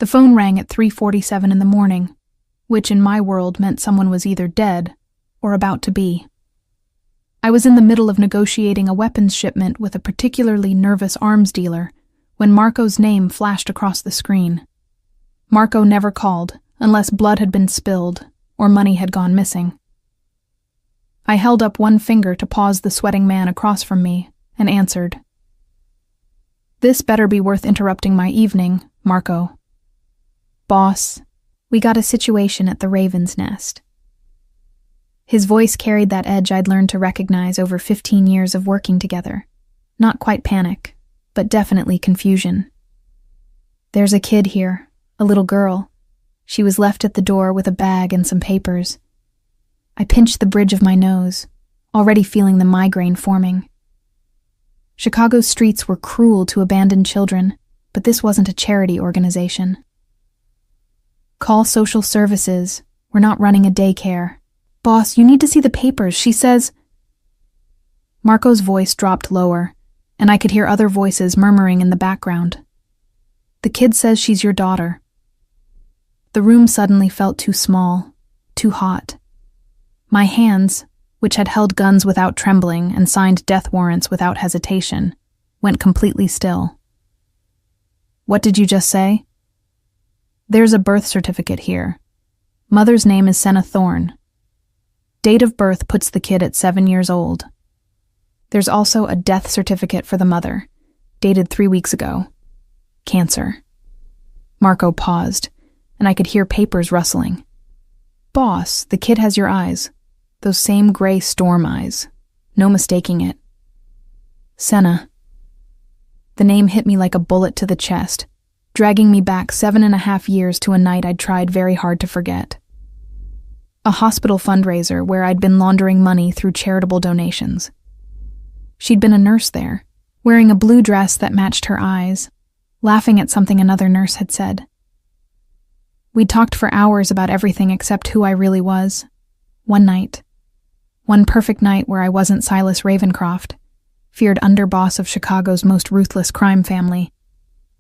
The phone rang at 3:47 in the morning, which in my world meant someone was either dead or about to be. I was in the middle of negotiating a weapons shipment with a particularly nervous arms dealer when Marco's name flashed across the screen. Marco never called unless blood had been spilled or money had gone missing. I held up one finger to pause the sweating man across from me and answered. "This better be worth interrupting my evening, Marco." "Boss, we got a situation at the Raven's Nest." His voice carried that edge I'd learned to recognize over 15 years of working together. Not quite panic, but definitely confusion. "There's a kid here, a little girl. She was left at the door with a bag and some papers." I pinched the bridge of my nose, already feeling the migraine forming. Chicago's streets were cruel to abandoned children, but this wasn't a charity organization. "Call social services. We're not running a daycare." "Boss, you need to see the papers. She says—" Marco's voice dropped lower, and I could hear other voices murmuring in the background. "The kid says she's your daughter." The room suddenly felt too small, too hot. My hands, which had held guns without trembling and signed death warrants without hesitation, went completely still. "What did you just say?" "There's a birth certificate here. Mother's name is Senna Thorne. Date of birth puts the kid at 7 years old. There's also a death certificate for the mother, dated 3 weeks ago. Cancer." Marco paused, and I could hear papers rustling. "Boss, the kid has your eyes. Those same gray storm eyes. No mistaking it." "Senna." The name hit me like a bullet to the chest, dragging me back 7.5 years to a night I'd tried very hard to forget. A hospital fundraiser where I'd been laundering money through charitable donations. She'd been a nurse there, wearing a blue dress that matched her eyes, laughing at something another nurse had said. We'd talked for hours about everything except who I really was. One night. One perfect night where I wasn't Silas Ravencroft, feared underboss of Chicago's most ruthless crime family.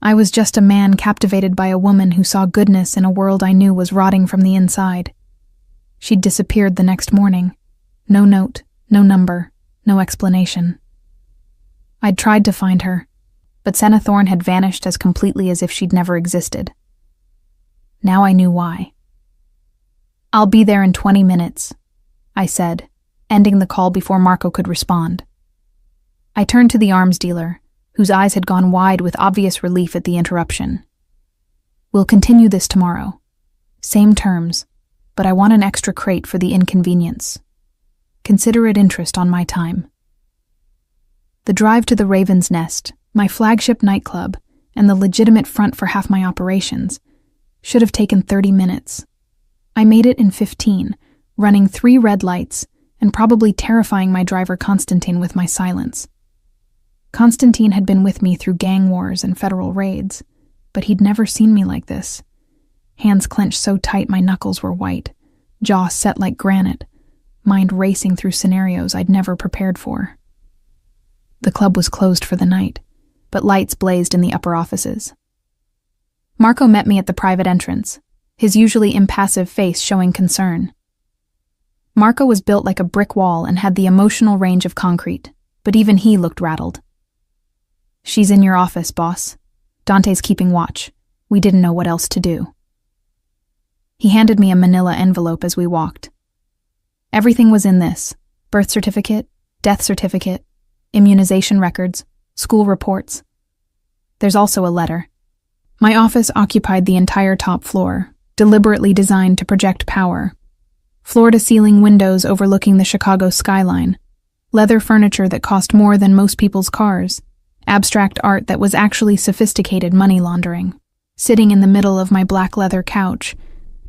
I was just a man captivated by a woman who saw goodness in a world I knew was rotting from the inside. She'd disappeared the next morning. No note, no number, no explanation. I'd tried to find her, but Senna Thorne had vanished as completely as if she'd never existed. Now I knew why. "I'll be there in 20 minutes, I said, ending the call before Marco could respond. I turned to the arms dealer, whose eyes had gone wide with obvious relief at the interruption. "We'll continue this tomorrow. Same terms, but I want an extra crate for the inconvenience. Consider it interest on my time." The drive to the Raven's Nest, my flagship nightclub, and the legitimate front for half my operations, should have taken 30 minutes. I made it in 15, running 3 red lights and probably terrifying my driver Constantine with my silence. Constantine had been with me through gang wars and federal raids, but he'd never seen me like this. Hands clenched so tight my knuckles were white, jaw set like granite, mind racing through scenarios I'd never prepared for. The club was closed for the night, but lights blazed in the upper offices. Marco met me at the private entrance, his usually impassive face showing concern. Marco was built like a brick wall and had the emotional range of concrete, but even he looked rattled. "She's in your office, boss. Dante's keeping watch. We didn't know what else to do." He handed me a manila envelope as we walked. Everything was in this: birth certificate, death certificate, immunization records, school reports. There's also a letter. My office occupied the entire top floor, deliberately designed to project power. Floor-to-ceiling windows overlooking the Chicago skyline, leather furniture that cost more than most people's cars, abstract art that was actually sophisticated money laundering. Sitting in the middle of my black leather couch,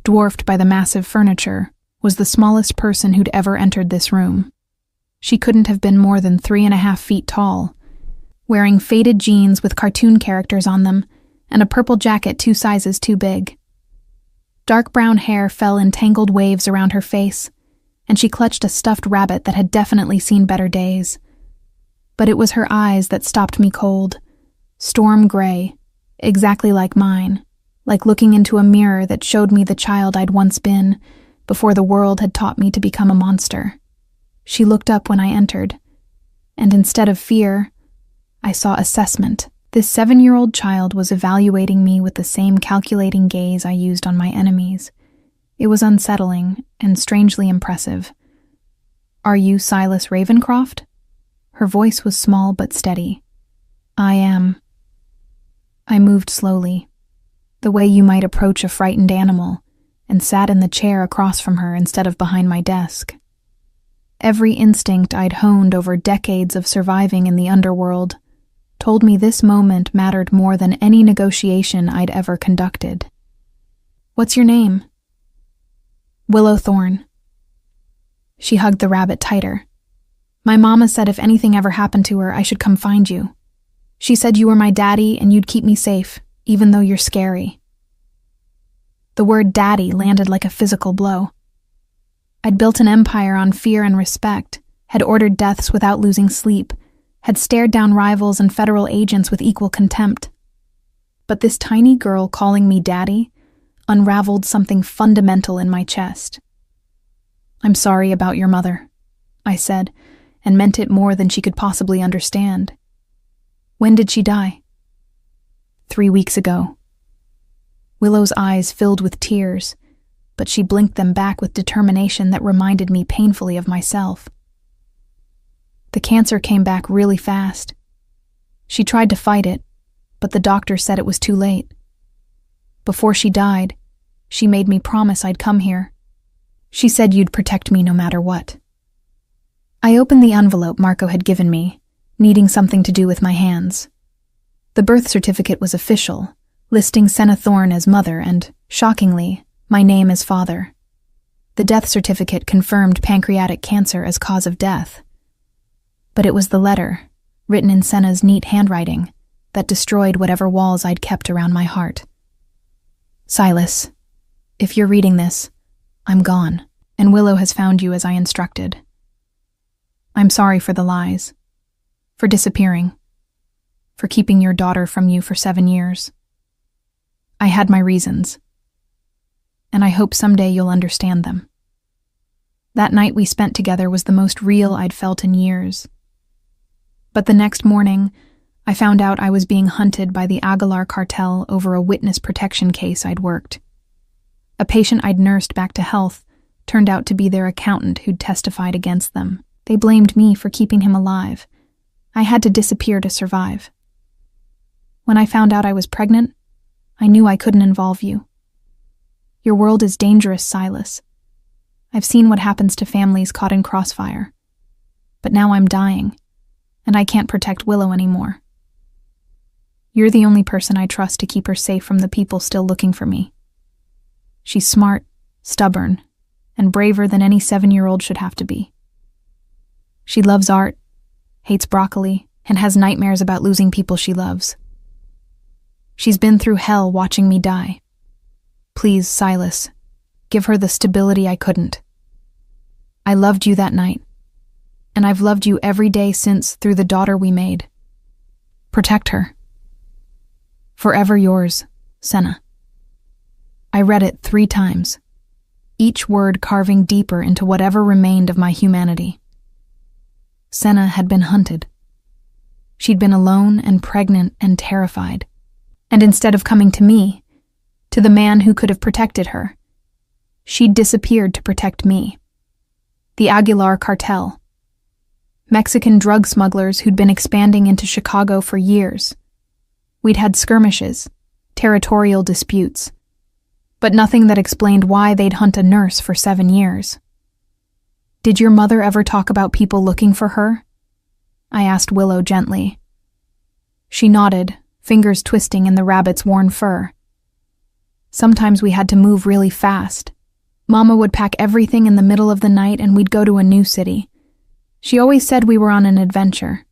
dwarfed by the massive furniture, was the smallest person who'd ever entered this room. She couldn't have been more than 3.5 feet tall, wearing faded jeans with cartoon characters on them and a purple jacket 2 sizes too big. Dark brown hair fell in tangled waves around her face, and she clutched a stuffed rabbit that had definitely seen better days. But it was her eyes that stopped me cold, storm gray, exactly like mine, like looking into a mirror that showed me the child I'd once been, before the world had taught me to become a monster. She looked up when I entered, and instead of fear, I saw assessment. This 7-year-old child was evaluating me with the same calculating gaze I used on my enemies. It was unsettling and strangely impressive. "Are you Silas Ravencroft?" Her voice was small but steady. "I am." I moved slowly, the way you might approach a frightened animal, and sat in the chair across from her instead of behind my desk. Every instinct I'd honed over decades of surviving in the underworld told me this moment mattered more than any negotiation I'd ever conducted. "What's your name?" "Willow Thorne." She hugged the rabbit tighter. "My mama said if anything ever happened to her, I should come find you. She said you were my daddy and you'd keep me safe, even though you're scary." The word daddy landed like a physical blow. I'd built an empire on fear and respect, had ordered deaths without losing sleep, had stared down rivals and federal agents with equal contempt. But this tiny girl calling me daddy unraveled something fundamental in my chest. "I'm sorry about your mother," I said, and meant it more than she could possibly understand. "When did she die?" 3 weeks ago." Willow's eyes filled with tears, but she blinked them back with determination that reminded me painfully of myself. "The cancer came back really fast. She tried to fight it, but the doctor said it was too late. Before she died, she made me promise I'd come here. She said you'd protect me no matter what." I opened the envelope Marco had given me, needing something to do with my hands. The birth certificate was official, listing Senna Thorne as mother and, shockingly, my name as father. The death certificate confirmed pancreatic cancer as cause of death. But it was the letter, written in Senna's neat handwriting, that destroyed whatever walls I'd kept around my heart. "Silas, if you're reading this, I'm gone, and Willow has found you as I instructed. I'm sorry for the lies, for disappearing, for keeping your daughter from you for 7 years. I had my reasons, and I hope someday you'll understand them. That night we spent together was the most real I'd felt in years. But the next morning, I found out I was being hunted by the Aguilar cartel over a witness protection case I'd worked. A patient I'd nursed back to health turned out to be their accountant who'd testified against them. They blamed me for keeping him alive. I had to disappear to survive. When I found out I was pregnant, I knew I couldn't involve you. Your world is dangerous, Silas. I've seen what happens to families caught in crossfire. But now I'm dying, and I can't protect Willow anymore. You're the only person I trust to keep her safe from the people still looking for me. She's smart, stubborn, and braver than any 7-year-old should have to be. She loves art, hates broccoli, and has nightmares about losing people she loves. She's been through hell watching me die. Please, Silas, give her the stability I couldn't. I loved you that night, and I've loved you every day since through the daughter we made. Protect her. Forever yours, Senna." I read it 3 times, each word carving deeper into whatever remained of my humanity. Senna had been hunted. She'd been alone and pregnant and terrified. And instead of coming to me, to the man who could have protected her, she'd disappeared to protect me. The Aguilar cartel. Mexican drug smugglers who'd been expanding into Chicago for years. We'd had skirmishes, territorial disputes, but nothing that explained why they'd hunt a nurse for 7 years. "Did your mother ever talk about people looking for her?" I asked Willow gently. She nodded, fingers twisting in the rabbit's worn fur. "Sometimes we had to move really fast. Mama would pack everything in the middle of the night and we'd go to a new city. She always said we were on an adventure,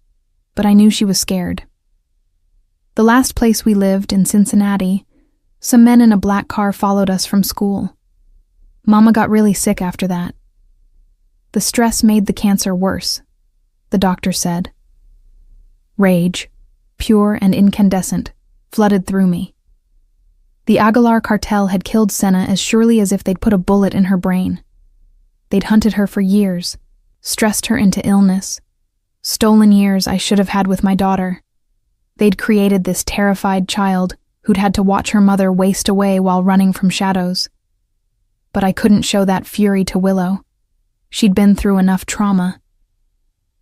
but I knew she was scared. The last place we lived, in Cincinnati, some men in a black car followed us from school. Mama got really sick after that. The stress made the cancer worse," the doctor said. Rage, pure and incandescent, flooded through me. The Aguilar cartel had killed Senna as surely as if they'd put a bullet in her brain. They'd hunted her for years, stressed her into illness, stolen years I should have had with my daughter. They'd created this terrified child who'd had to watch her mother waste away while running from shadows. But I couldn't show that fury to Willow. She'd been through enough trauma.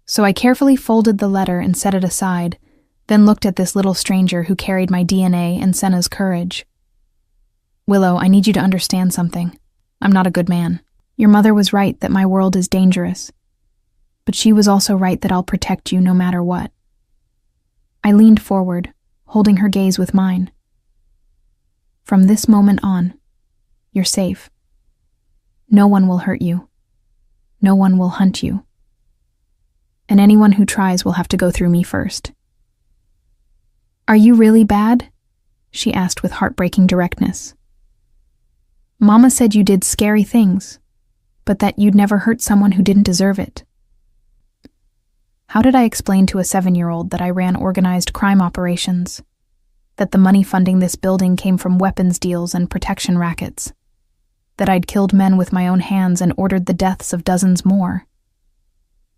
So I carefully folded the letter and set it aside, then looked at this little stranger who carried my DNA and Senna's courage. Willow, I need you to understand something. I'm not a good man. Your mother was right that my world is dangerous. But she was also right that I'll protect you no matter what. I leaned forward, holding her gaze with mine. From this moment on, you're safe. No one will hurt you. No one will hunt you. And anyone who tries will have to go through me first. Are you really bad? She asked with heartbreaking directness. Mama said you did scary things, but that you'd never hurt someone who didn't deserve it. How did I explain to a 7-year-old that I ran organized crime operations? That the money funding this building came from weapons deals and protection rackets? That I'd killed men with my own hands and ordered the deaths of dozens more?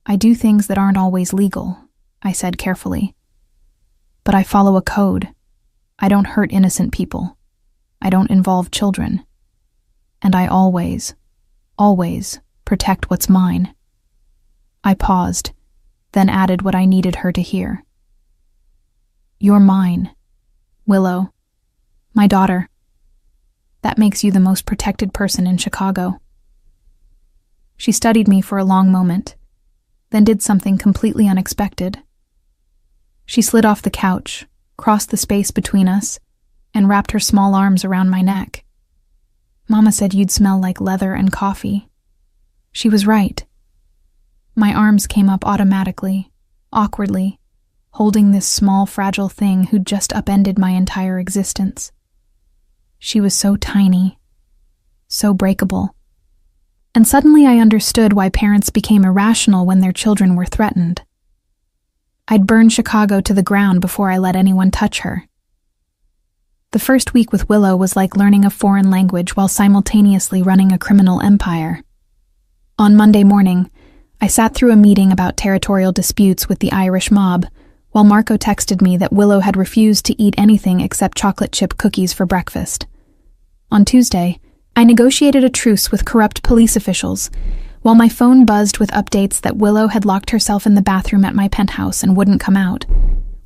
I do things that aren't always legal, I said carefully. But I follow a code. I don't hurt innocent people. I don't involve children. And I always protect what's mine. I paused, then added what I needed her to hear. You're mine, Willow, my daughter. That makes you the most protected person in Chicago. She studied me for a long moment, then did something completely unexpected. She slid off the couch, crossed the space between us, and wrapped her small arms around my neck. Mama said you'd smell like leather and coffee. She was right. My arms came up automatically, awkwardly, holding this small, fragile thing who'd just upended my entire existence. She was so tiny, so breakable. And suddenly I understood why parents became irrational when their children were threatened. I'd burned Chicago to the ground before I let anyone touch her. The first week with Willow was like learning a foreign language while simultaneously running a criminal empire. On Monday morning, I sat through a meeting about territorial disputes with the Irish mob, while Marco texted me that Willow had refused to eat anything except chocolate chip cookies for breakfast. On Tuesday, I negotiated a truce with corrupt police officials, while my phone buzzed with updates that Willow had locked herself in the bathroom at my penthouse and wouldn't come out.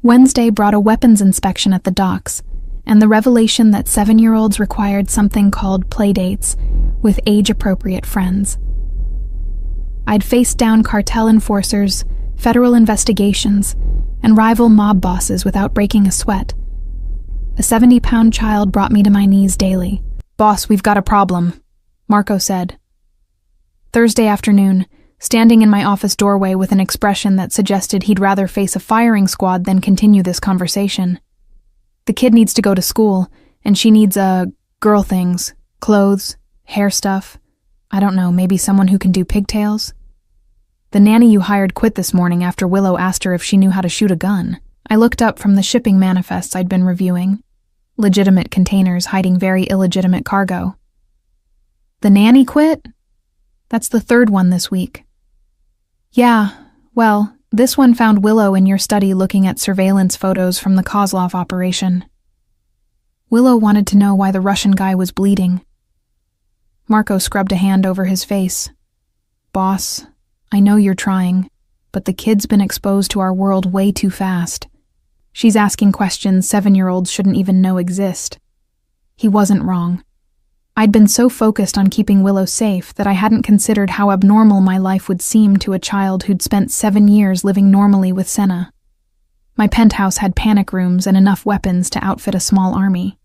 Wednesday brought a weapons inspection at the docks, and the revelation that 7-year-olds required something called playdates with age-appropriate friends. I'd faced down cartel enforcers, federal investigations, and rival mob bosses without breaking a sweat. A 70-pound child brought me to my knees daily. "Boss, we've got a problem," Marco said. Thursday afternoon, standing in my office doorway with an expression that suggested he'd rather face a firing squad than continue this conversation. The kid needs to go to school, and she needs, girl things, clothes, hair stuff. I don't know, maybe someone who can do pigtails? The nanny you hired quit this morning after Willow asked her if she knew how to shoot a gun. I looked up from the shipping manifests I'd been reviewing. Legitimate containers hiding very illegitimate cargo. The nanny quit? That's the third one this week. Yeah, well, this one found Willow in your study looking at surveillance photos from the Kozlov operation. Willow wanted to know why the Russian guy was bleeding. Marco scrubbed a hand over his face. "Boss, I know you're trying, but the kid's been exposed to our world way too fast. She's asking questions 7-year-olds shouldn't even know exist." He wasn't wrong. I'd been so focused on keeping Willow safe that I hadn't considered how abnormal my life would seem to a child who'd spent 7 years living normally with Senna. My penthouse had panic rooms and enough weapons to outfit a small army.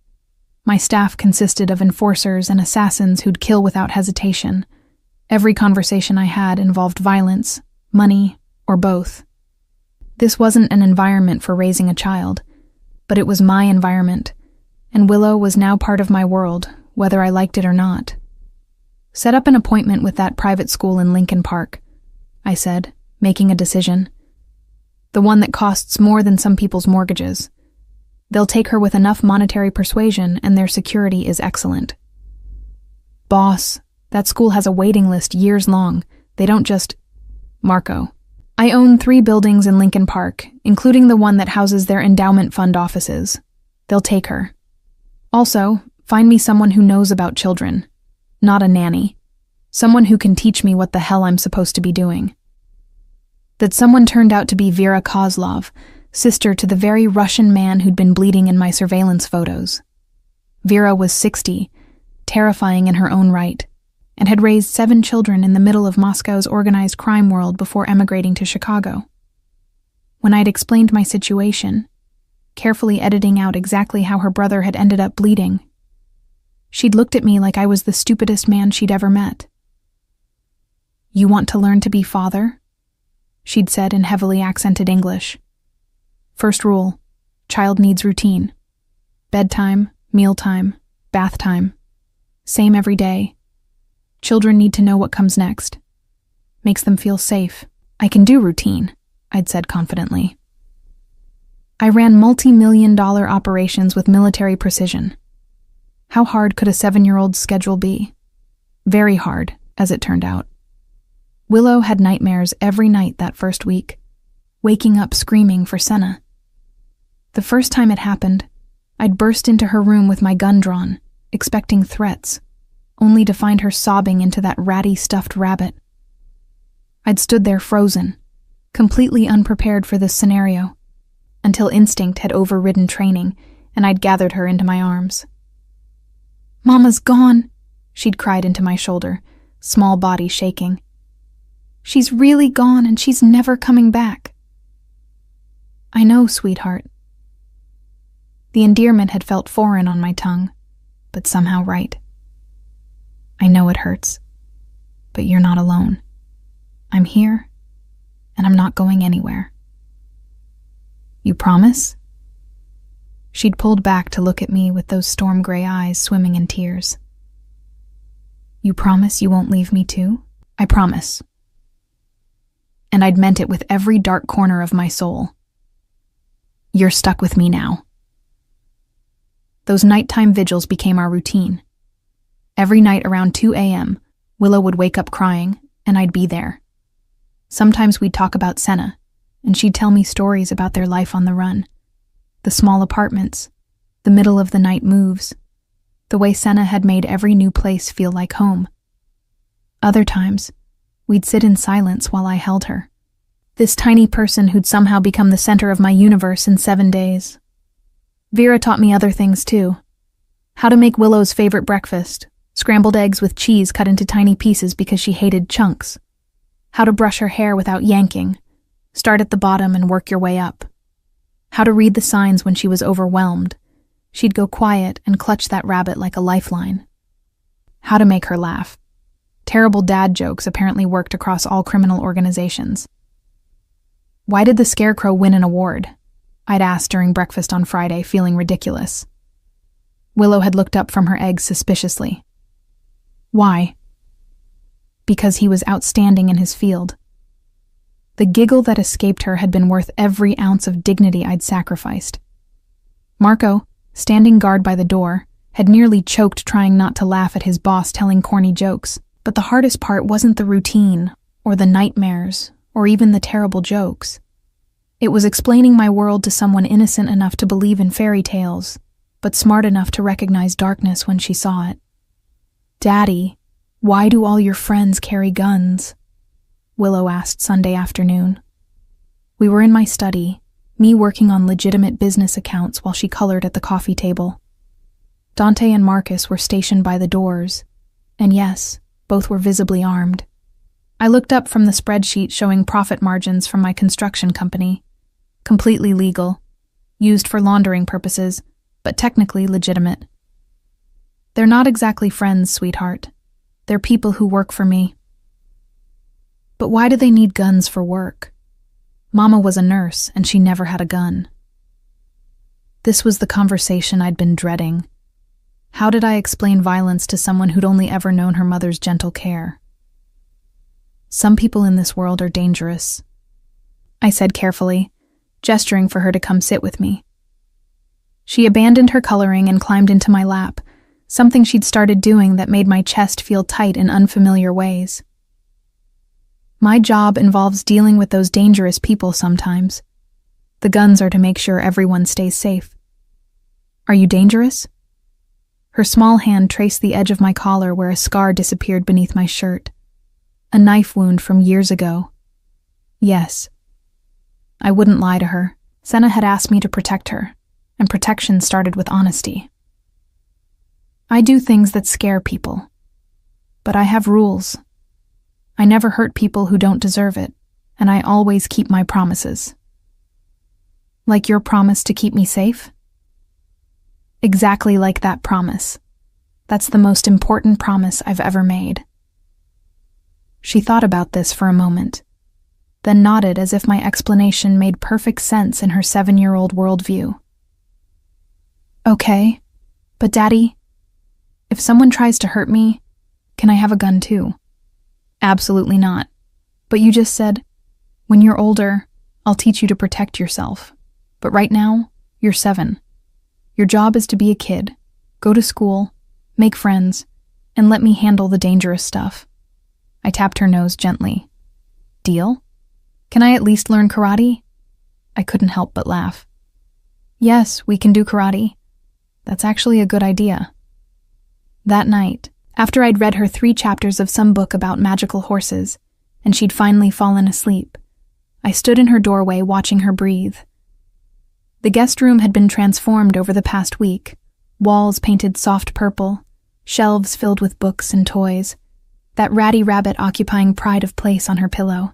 My staff consisted of enforcers and assassins who'd kill without hesitation. Every conversation I had involved violence, money, or both. This wasn't an environment for raising a child, but it was my environment, and Willow was now part of my world, whether I liked it or not. "Set up an appointment with that private school in Lincoln Park," I said, making a decision. "The one that costs more than some people's mortgages. They'll take her with enough monetary persuasion, and their security is excellent. Boss, that school has a waiting list years long. They don't just... Marco. I own 3 buildings in Lincoln Park, including the one that houses their endowment fund offices. They'll take her. Also, find me someone who knows about children. Not a nanny. Someone who can teach me what the hell I'm supposed to be doing. That someone turned out to be Vera Kozlov, sister to the very Russian man who'd been bleeding in my surveillance photos. Vera was 60, terrifying in her own right, and had raised 7 children in the middle of Moscow's organized crime world before emigrating to Chicago. When I'd explained my situation, carefully editing out exactly how her brother had ended up bleeding, she'd looked at me like I was the stupidest man she'd ever met. "You want to learn to be father?" she'd said in heavily accented English. "First rule, child needs routine. Bedtime, mealtime, bath time. Same every day. Children need to know what comes next. Makes them feel safe." "I can do routine," I'd said confidently. I ran multi-million-dollar operations with military precision. How hard could a 7-year-old's schedule be? Very hard, as it turned out. Willow had nightmares every night that first week, waking up screaming for Senna. The first time it happened, I'd burst into her room with my gun drawn, expecting threats, only to find her sobbing into that ratty stuffed rabbit. I'd stood there frozen, completely unprepared for this scenario, until instinct had overridden training and I'd gathered her into my arms. "Mama's gone," she'd cried into my shoulder, small body shaking. "She's really gone and she's never coming back." "I know, sweetheart." The endearment had felt foreign on my tongue, but somehow right. "I know it hurts, but you're not alone. I'm here, and I'm not going anywhere." "You promise?" She'd pulled back to look at me with those storm gray eyes swimming in tears. "You promise you won't leave me too?" "I promise." And I'd meant it with every dark corner of my soul. "You're stuck with me now." Those nighttime vigils became our routine. Every night around 2 a.m., Willow would wake up crying, and I'd be there. Sometimes we'd talk about Senna, and she'd tell me stories about their life on the run. The small apartments, the middle-of-the-night moves, the way Senna had made every new place feel like home. Other times, we'd sit in silence while I held her. This tiny person who'd somehow become the center of my universe in 7 days. Vera taught me other things too. How to make Willow's favorite breakfast, scrambled eggs with cheese cut into tiny pieces because she hated chunks. How to brush her hair without yanking. Start at the bottom and work your way up. How to read the signs when she was overwhelmed. She'd go quiet and clutch that rabbit like a lifeline. How to make her laugh. Terrible dad jokes apparently worked across all criminal organizations. "Why did the Scarecrow win an award?" I'd asked during breakfast on Friday, feeling ridiculous. Willow had looked up from her eggs suspiciously. "Why?" "Because he was outstanding in his field." The giggle that escaped her had been worth every ounce of dignity I'd sacrificed. Marco, standing guard by the door, had nearly choked trying not to laugh at his boss telling corny jokes. But the hardest part wasn't the routine, or the nightmares, or even the terrible jokes. It was explaining my world to someone innocent enough to believe in fairy tales, but smart enough to recognize darkness when she saw it. "Daddy, why do all your friends carry guns?" Willow asked Sunday afternoon. We were in my study, me working on legitimate business accounts while she colored at the coffee table. Dante and Marcus were stationed by the doors, and yes, both were visibly armed. I looked up from the spreadsheet showing profit margins from my construction company. Completely legal, used for laundering purposes, but technically legitimate. "They're not exactly friends, sweetheart. They're people who work for me." "But why do they need guns for work?" Mama was a nurse, and she never had a gun. This was the conversation I'd been dreading. How did I explain violence to someone who'd only ever known her mother's gentle care? "Some people in this world are dangerous," I said carefully, gesturing for her to come sit with me. She abandoned her coloring and climbed into my lap, something she'd started doing that made my chest feel tight in unfamiliar ways. My job involves dealing with those dangerous people sometimes. The guns are to make sure everyone stays safe. Are you dangerous? Her small hand traced the edge of my collar where a scar disappeared beneath my shirt. A knife wound from years ago. Yes. I wouldn't lie to her. Senna had asked me to protect her, and protection started with honesty. I do things that scare people, but I have rules. I never hurt people who don't deserve it, and I always keep my promises. Like your promise to keep me safe? Exactly like that promise. That's the most important promise I've ever made. She thought about this for a moment, then nodded as if my explanation made perfect sense in her 7-year-old worldview. Okay, but Daddy, if someone tries to hurt me, can I have a gun too? Absolutely not. But you just said, when you're older, I'll teach you to protect yourself. But right now, you're 7. Your job is to be a kid, go to school, make friends, and let me handle the dangerous stuff. I tapped her nose gently. Deal? Can I at least learn karate? I couldn't help but laugh. Yes, we can do karate. That's actually a good idea. That night, after I'd read her 3 chapters of some book about magical horses, and she'd finally fallen asleep, I stood in her doorway watching her breathe. The guest room had been transformed over the past week, walls painted soft purple, shelves filled with books and toys, that ratty rabbit occupying pride of place on her pillow.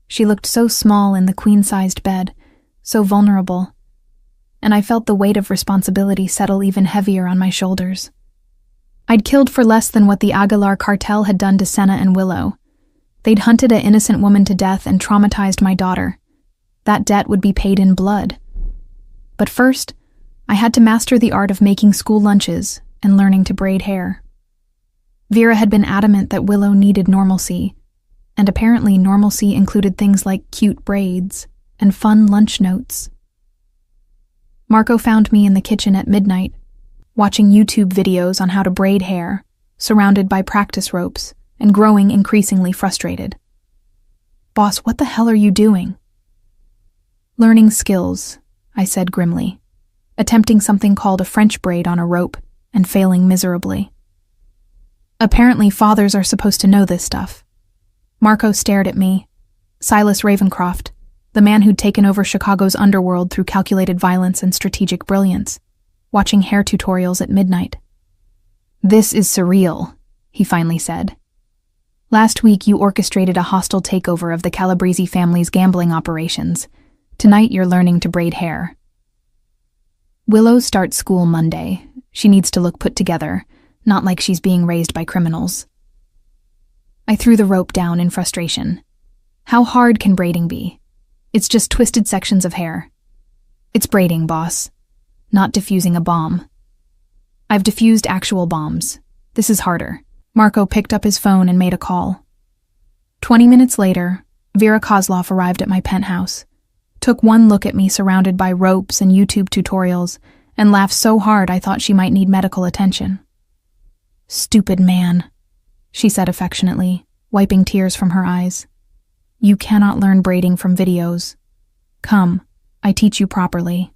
She looked so small in the queen-sized bed, so vulnerable, and I felt the weight of responsibility settle even heavier on my shoulders. I'd killed for less than what the Aguilar cartel had done to Senna and Willow. They'd hunted an innocent woman to death and traumatized my daughter. That debt would be paid in blood. But first, I had to master the art of making school lunches and learning to braid hair. Vera had been adamant that Willow needed normalcy, and apparently normalcy included things like cute braids and fun lunch notes. Marco found me in the kitchen at midnight, watching YouTube videos on how to braid hair, surrounded by practice ropes, and growing increasingly frustrated. Boss, what the hell are you doing? Learning skills, I said grimly, attempting something called a French braid on a rope and failing miserably. Apparently fathers are supposed to know this stuff. Marco stared at me. Silas Ravencroft, the man who'd taken over Chicago's underworld through calculated violence and strategic brilliance, watching hair tutorials at midnight. This is surreal, he finally said. Last week you orchestrated a hostile takeover of the Calabrese family's gambling operations. Tonight you're learning to braid hair. Willow starts school Monday. She needs to look put together, not like she's being raised by criminals. I threw the rope down in frustration. How hard can braiding be? It's just twisted sections of hair. It's braiding, boss, not defusing a bomb. I've defused actual bombs. This is harder. Marco picked up his phone and made a call. 20 minutes later, Vera Kozlov arrived at my penthouse, took one look at me surrounded by ropes and YouTube tutorials, and laughed so hard I thought she might need medical attention. Stupid man, she said affectionately, wiping tears from her eyes. You cannot learn braiding from videos. Come, I teach you properly.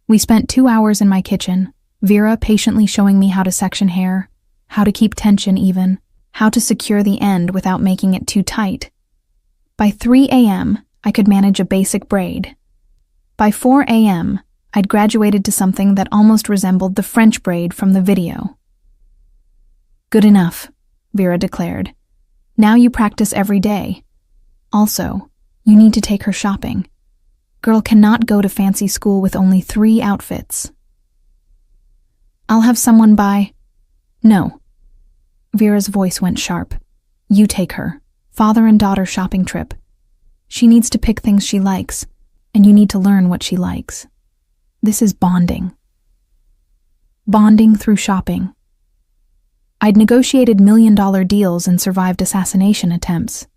We spent 2 hours in my kitchen, Vera patiently showing me how to section hair, how to keep tension even, how to secure the end without making it too tight. By 3 a.m., I could manage a basic braid. By 4 a.m., I'd graduated to something that almost resembled the French braid from the video. Good enough, Vera declared. Now you practice every day. Also, you need to take her shopping. Girl cannot go to fancy school with only 3 outfits. I'll have someone buy... No. Vera's voice went sharp. You take her. Father and daughter shopping trip. She needs to pick things she likes, and you need to learn what she likes. This is bonding. Bonding through shopping. I'd negotiated $1 million deals and survived assassination attempts,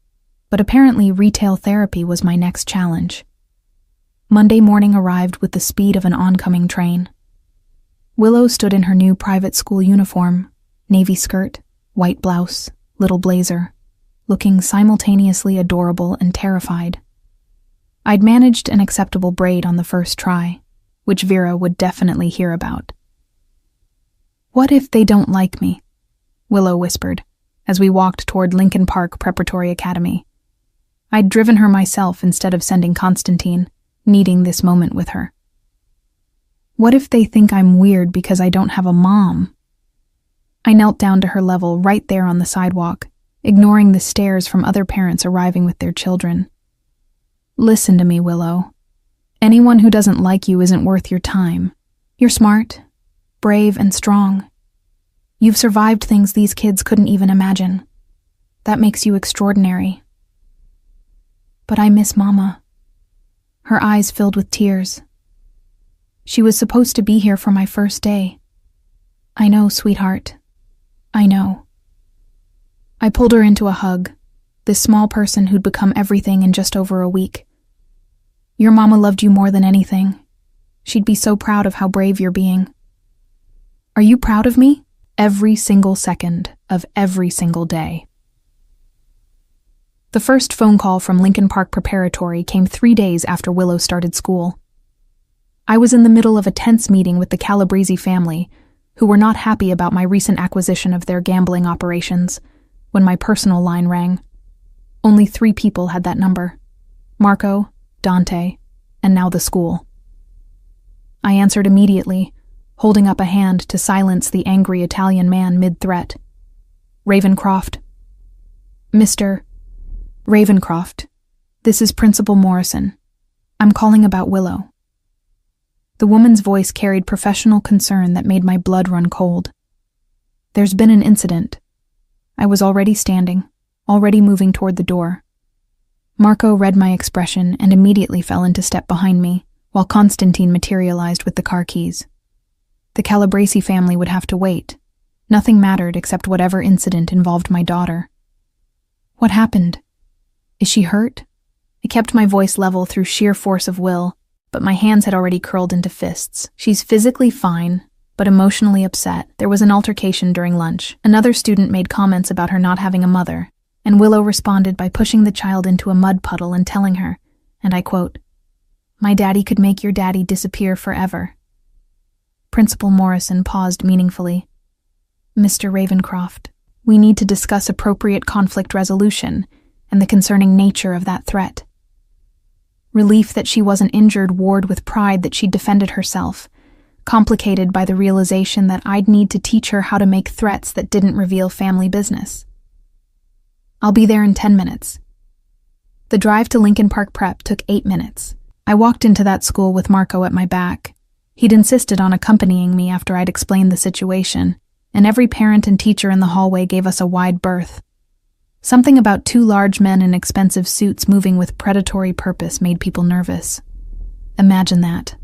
but apparently retail therapy was my next challenge. Monday morning arrived with the speed of an oncoming train. Willow stood in her new private school uniform, navy skirt, white blouse, little blazer, looking simultaneously adorable and terrified. I'd managed an acceptable braid on the first try, which Vera would definitely hear about. "What if they don't like me?" Willow whispered, as we walked toward Lincoln Park Preparatory Academy. I'd driven her myself instead of sending Constantine, needing this moment with her. "What if they think I'm weird because I don't have a mom?" I knelt down to her level right there on the sidewalk, ignoring the stares from other parents arriving with their children. "Listen to me, Willow. Anyone who doesn't like you isn't worth your time. You're smart, brave, and strong. You've survived things these kids couldn't even imagine. That makes you extraordinary." "But I miss Mama." Her eyes filled with tears. "She was supposed to be here for my first day." "I know, sweetheart. I know." I pulled her into a hug, this small person who'd become everything in just over a week. "Your mama loved you more than anything. She'd be so proud of how brave you're being." "Are you proud of me?" "Every single second of every single day." The first phone call from Lincoln Park Preparatory came 3 days after Willow started school. I was in the middle of a tense meeting with the Calabrese family, who were not happy about my recent acquisition of their gambling operations, when my personal line rang. Only 3 people had that number: Marco, Dante, and now the school. I answered immediately, holding up a hand to silence the angry Italian man mid-threat. "Ravencroft." "Mr. Ravencroft, this is Principal Morrison. I'm calling about Willow." The woman's voice carried professional concern that made my blood run cold. "There's been an incident." I was already standing, already moving toward the door. Marco read my expression and immediately fell into step behind me, while Constantine materialized with the car keys. The Calabrese family would have to wait. Nothing mattered except whatever incident involved my daughter. "What happened? Is she hurt?" I kept my voice level through sheer force of will, but my hands had already curled into fists. "She's physically fine, but emotionally upset. There was an altercation during lunch. Another student made comments about her not having a mother, and Willow responded by pushing the child into a mud puddle and telling her, and I quote, 'My daddy could make your daddy disappear forever.'" Principal Morrison paused meaningfully. "Mr. Ravencroft, we need to discuss appropriate conflict resolution and the concerning nature of that threat." Relief that she wasn't injured warred with pride that she'd defended herself, complicated by the realization that I'd need to teach her how to make threats that didn't reveal family business. "I'll be there in 10 minutes. The drive to Lincoln Park Prep took 8 minutes. I walked into that school with Marco at my back. He'd insisted on accompanying me after I'd explained the situation, and every parent and teacher in the hallway gave us a wide berth. Something about 2 large men in expensive suits moving with predatory purpose made people nervous. Imagine that.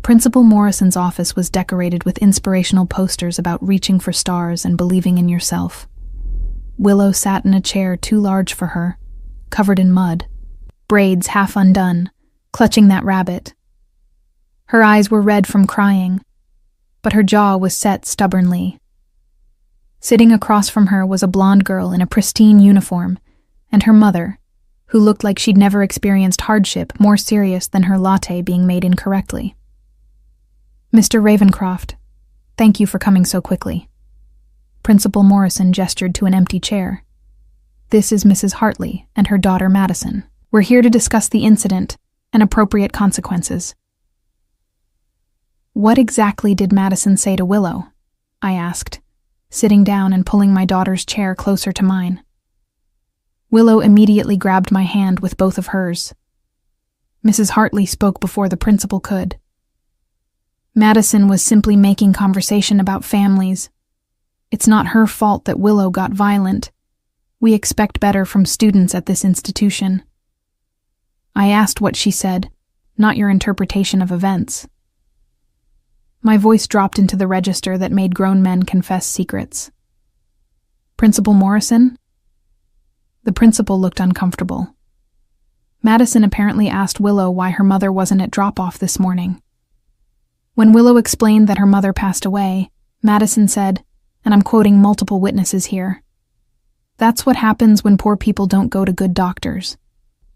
Principal Morrison's office was decorated with inspirational posters about reaching for stars and believing in yourself. Willow sat in a chair too large for her, covered in mud, braids half undone, clutching that rabbit. Her eyes were red from crying, but her jaw was set stubbornly. Sitting across from her was a blonde girl in a pristine uniform, and her mother, who looked like she'd never experienced hardship more serious than her latte being made incorrectly. "Mr. Ravencroft, thank you for coming so quickly." Principal Morrison gestured to an empty chair. "This is Mrs. Hartley and her daughter Madison. We're here to discuss the incident and appropriate consequences." "What exactly did Madison say to Willow?" I asked, sitting down and pulling my daughter's chair closer to mine. Willow immediately grabbed my hand with both of hers. Mrs. Hartley spoke before the principal could. "Madison was simply making conversation about families. It's not her fault that Willow got violent. We expect better from students at this institution." I asked what she said, not your interpretation of events. My voice dropped into the register that made grown men confess secrets. "Principal Morrison?" The principal looked uncomfortable. Madison apparently asked Willow why her mother wasn't at drop-off this morning. When Willow explained that her mother passed away, Madison said, and I'm quoting multiple witnesses here, "That's what happens when poor people don't go to good doctors.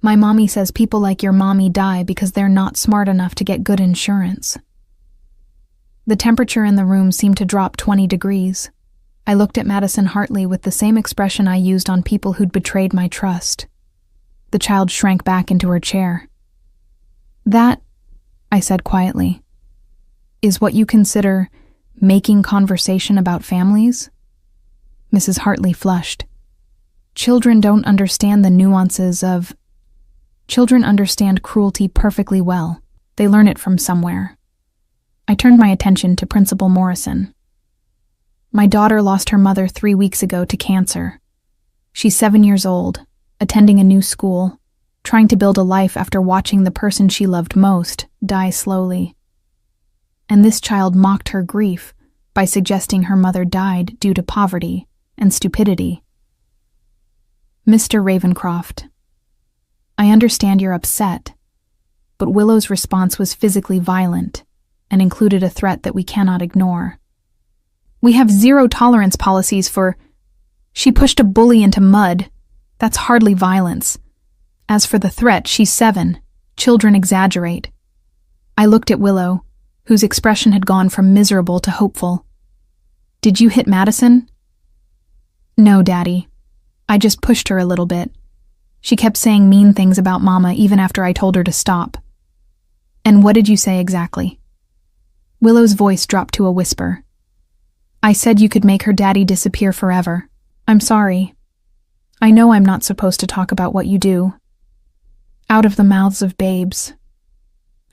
My mommy says people like your mommy die because they're not smart enough to get good insurance." The temperature in the room seemed to drop 20 degrees. I looked at Madison Hartley with the same expression I used on people who'd betrayed my trust. The child shrank back into her chair. "That," I said quietly, "is what you consider making conversation about families?" Mrs. Hartley flushed. Children understand cruelty perfectly well. They learn it from somewhere." I turned my attention to Principal Morrison. "My daughter lost her mother 3 weeks ago to cancer. She's 7 years old, attending a new school, trying to build a life after watching the person she loved most die slowly. And this child mocked her grief by suggesting her mother died due to poverty and stupidity." "Mr. Ravencroft, I understand you're upset, but Willow's response was physically violent and included a threat that we cannot ignore. We have zero-tolerance policies for... She pushed a bully into mud. That's hardly violence. As for the threat, she's 7. Children exaggerate." I looked at Willow, whose expression had gone from miserable to hopeful. "Did you hit Madison?" "No, Daddy. I just pushed her a little bit. She kept saying mean things about Mama even after I told her to stop." "And what did you say exactly?" Willow's voice dropped to a whisper. "I said you could make her daddy disappear forever. I'm sorry. I know I'm not supposed to talk about what you do. Out of the mouths of babes."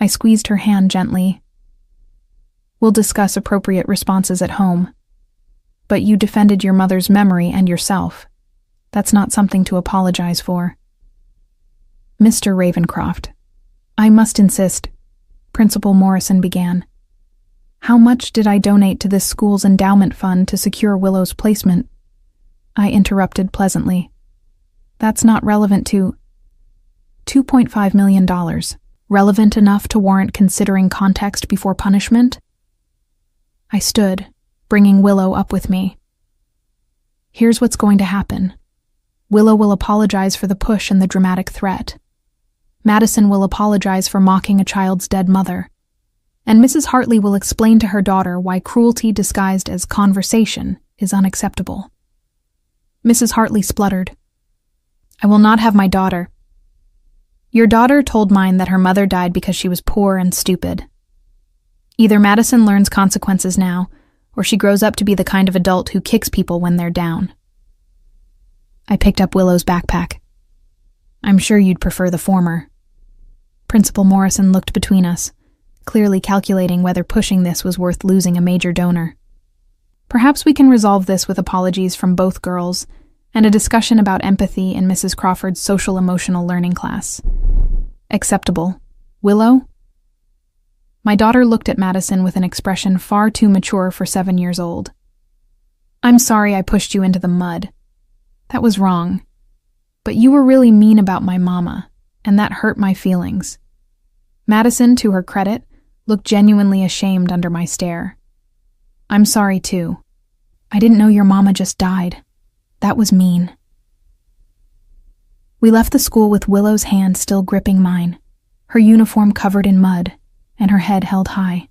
I squeezed her hand gently. "We'll discuss appropriate responses at home. But you defended your mother's memory and yourself. That's not something to apologize for." "Mr. Ravencroft, I must insist," Principal Morrison began. "How much did I donate to this school's endowment fund to secure Willow's placement?" I interrupted pleasantly. "That's not relevant to..." $2.5 million. Relevant enough to warrant considering context before punishment? I stood, bringing Willow up with me. "Here's what's going to happen. Willow will apologize for the push and the dramatic threat. Madison will apologize for mocking a child's dead mother. And Mrs. Hartley will explain to her daughter why cruelty disguised as conversation is unacceptable." Mrs. Hartley spluttered. "I will not have my daughter. Your daughter told mine that her mother died because she was poor and stupid. Either Madison learns consequences now, or she grows up to be the kind of adult who kicks people when they're down." I picked up Willow's backpack. "I'm sure you'd prefer the former." Principal Morrison looked between us, clearly calculating whether pushing this was worth losing a major donor. "Perhaps we can resolve this with apologies from both girls and a discussion about empathy in Mrs. Crawford's social-emotional learning class." "Acceptable. Willow?" My daughter looked at Madison with an expression far too mature for 7 years old. "I'm sorry I pushed you into the mud. That was wrong. But you were really mean about my mama, and that hurt my feelings." Madison, to her credit, looked genuinely ashamed under my stare. "I'm sorry too. I didn't know your mama just died. That was mean." We left the school with Willow's hand still gripping mine, her uniform covered in mud, and her head held high.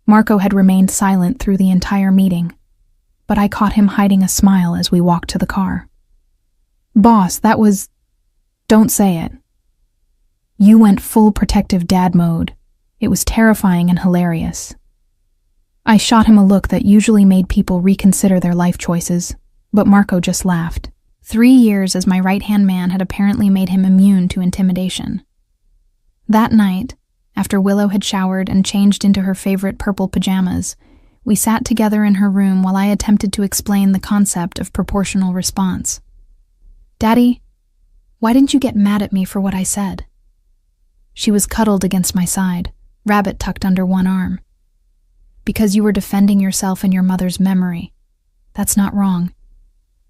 Marco had remained silent through the entire meeting, but I caught him hiding a smile as we walked to the car. "Boss, that was..." "Don't say it. You went full protective dad mode. It was terrifying and hilarious." I shot him a look that usually made people reconsider their life choices, but Marco just laughed. 3 years as my right-hand man had apparently made him immune to intimidation. That night, after Willow had showered and changed into her favorite purple pajamas, we sat together in her room while I attempted to explain the concept of proportional response. "Daddy, why didn't you get mad at me for what I said?" She was cuddled against my side, rabbit tucked under one arm. "Because you were defending yourself and your mother's memory. That's not wrong.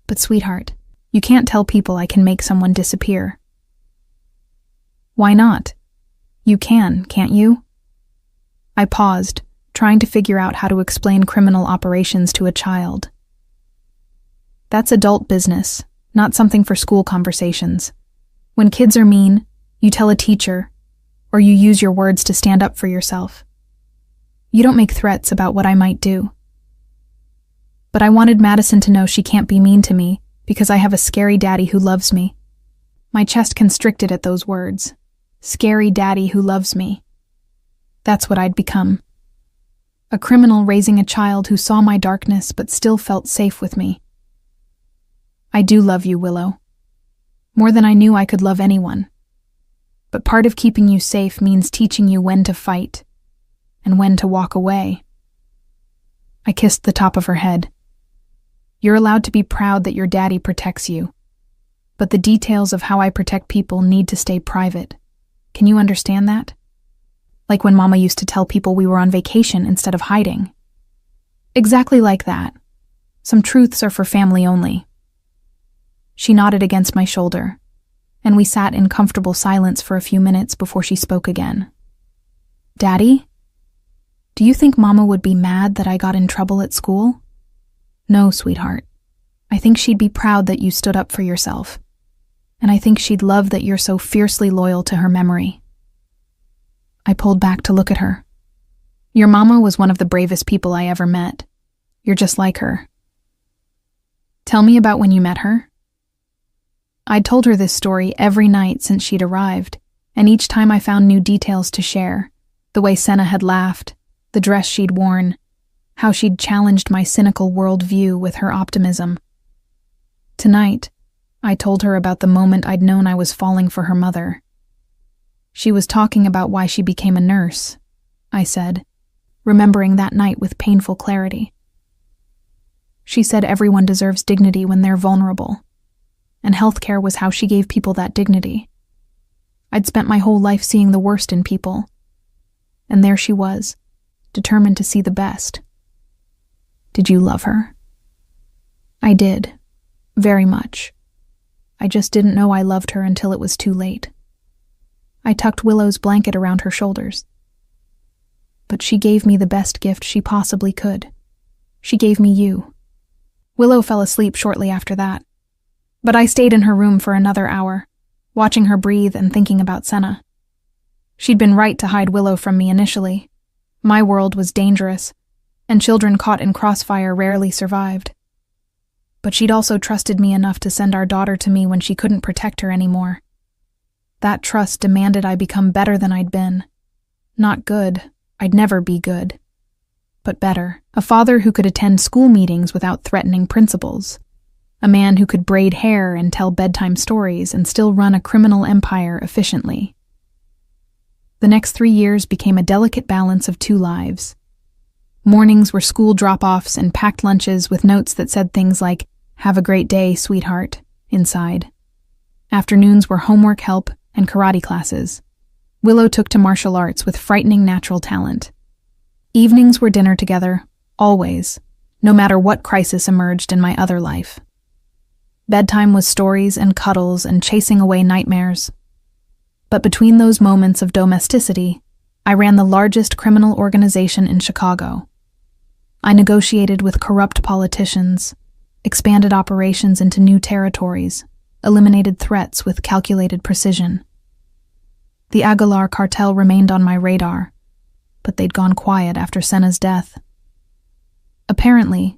But sweetheart, you can't tell people I can make someone disappear." Why not? You can, can't you? I paused, trying to figure out how to explain criminal operations to a child. That's adult business, not something for school conversations. When kids are mean, you tell a teacher, or you use your words to stand up for yourself. You don't make threats about what I might do. But I wanted Madison to know she can't be mean to me because I have a scary daddy who loves me. My chest constricted at those words. Scary daddy who loves me. That's what I'd become. A criminal raising a child who saw my darkness but still felt safe with me. I do love you, Willow. More than I knew I could love anyone. But part of keeping you safe means teaching you when to fight and when to walk away. I kissed the top of her head. You're allowed to be proud that your daddy protects you, but the details of how I protect people need to stay private. Can you understand that? Like when Mama used to tell people we were on vacation instead of hiding. Exactly like that. Some truths are for family only. She nodded against my shoulder, and we sat in comfortable silence for a few minutes before she spoke again. Daddy? Do you think Mama would be mad that I got in trouble at school? No, sweetheart. I think she'd be proud that you stood up for yourself. And I think she'd love that you're so fiercely loyal to her memory. I pulled back to look at her. Your mama was one of the bravest people I ever met. You're just like her. Tell me about when you met her. I'd told her this story every night since she'd arrived, and each time I found new details to share. The way Senna had laughed, the dress she'd worn, how she'd challenged my cynical worldview with her optimism. Tonight, I told her about the moment I'd known I was falling for her mother. She was talking about why she became a nurse, I said, remembering that night with painful clarity. She said everyone deserves dignity when they're vulnerable, and healthcare was how she gave people that dignity. I'd spent my whole life seeing the worst in people, and there she was, determined to see the best. Did you love her? I did, very much. I just didn't know I loved her until it was too late. I tucked Willow's blanket around her shoulders. But she gave me the best gift she possibly could. She gave me you. Willow fell asleep shortly after that. But I stayed in her room for another hour, watching her breathe and thinking about Senna. She'd been right to hide Willow from me initially. My world was dangerous, and children caught in crossfire rarely survived. But she'd also trusted me enough to send our daughter to me when she couldn't protect her anymore. That trust demanded I become better than I'd been. Not good, I'd never be good. But better, a father who could attend school meetings without threatening principals. A man who could braid hair and tell bedtime stories and still run a criminal empire efficiently. The next 3 years became a delicate balance of two lives. Mornings were school drop-offs and packed lunches with notes that said things like, "Have a great day, sweetheart," inside. Afternoons were homework help and karate classes. Willow took to martial arts with frightening natural talent. Evenings were dinner together, always, no matter what crisis emerged in my other life. Bedtime was stories and cuddles and chasing away nightmares. But between those moments of domesticity, I ran the largest criminal organization in Chicago. I negotiated with corrupt politicians, expanded operations into new territories, eliminated threats with calculated precision. The Aguilar cartel remained on my radar, but they'd gone quiet after Senna's death. Apparently,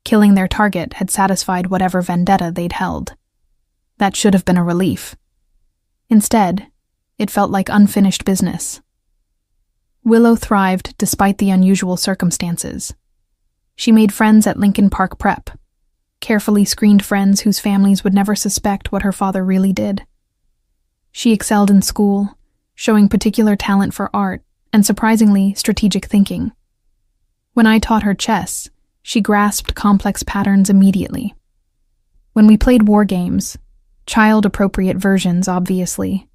killing their target had satisfied whatever vendetta they'd held. That should have been a relief. Instead, it felt like unfinished business. Willow thrived despite the unusual circumstances. She made friends at Lincoln Park Prep, carefully screened friends whose families would never suspect what her father really did. She excelled in school, showing particular talent for art and surprisingly strategic thinking. When I taught her chess, she grasped complex patterns immediately. When we played war games, child-appropriate versions obviously,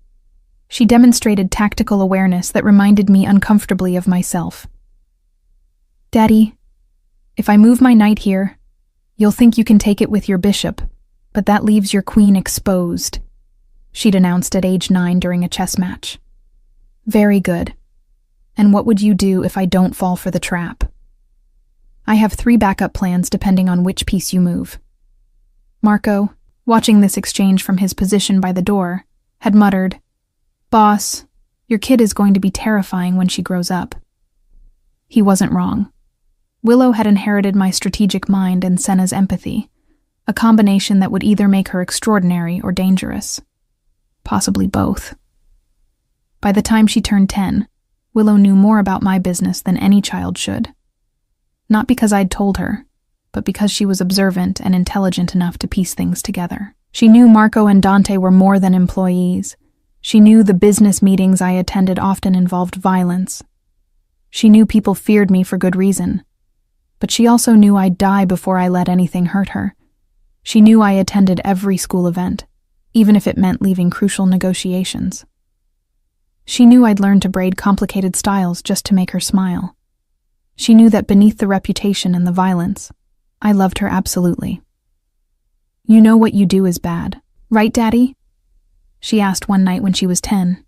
she demonstrated tactical awareness that reminded me uncomfortably of myself. Daddy, if I move my knight here, you'll think you can take it with your bishop, but that leaves your queen exposed. she'd announced at age 9 during a chess match. Very good. And what would you do if I don't fall for the trap? I have 3 backup plans depending on which piece you move. Marco, watching this exchange from his position by the door, had muttered, "Boss, your kid is going to be terrifying when she grows up." He wasn't wrong. Willow had inherited my strategic mind and Senna's empathy, a combination that would either make her extraordinary or dangerous. Possibly both. By the time she turned 10, Willow knew more about my business than any child should. Not because I'd told her, but because she was observant and intelligent enough to piece things together. She knew Marco and Dante were more than employees. She knew the business meetings I attended often involved violence. She knew people feared me for good reason. But she also knew I'd die before I let anything hurt her. She knew I attended every school event, even if it meant leaving crucial negotiations. She knew I'd learned to braid complicated styles just to make her smile. She knew that beneath the reputation and the violence, I loved her absolutely. "You know what you do is bad, right, Daddy?" she asked one night when she was 10.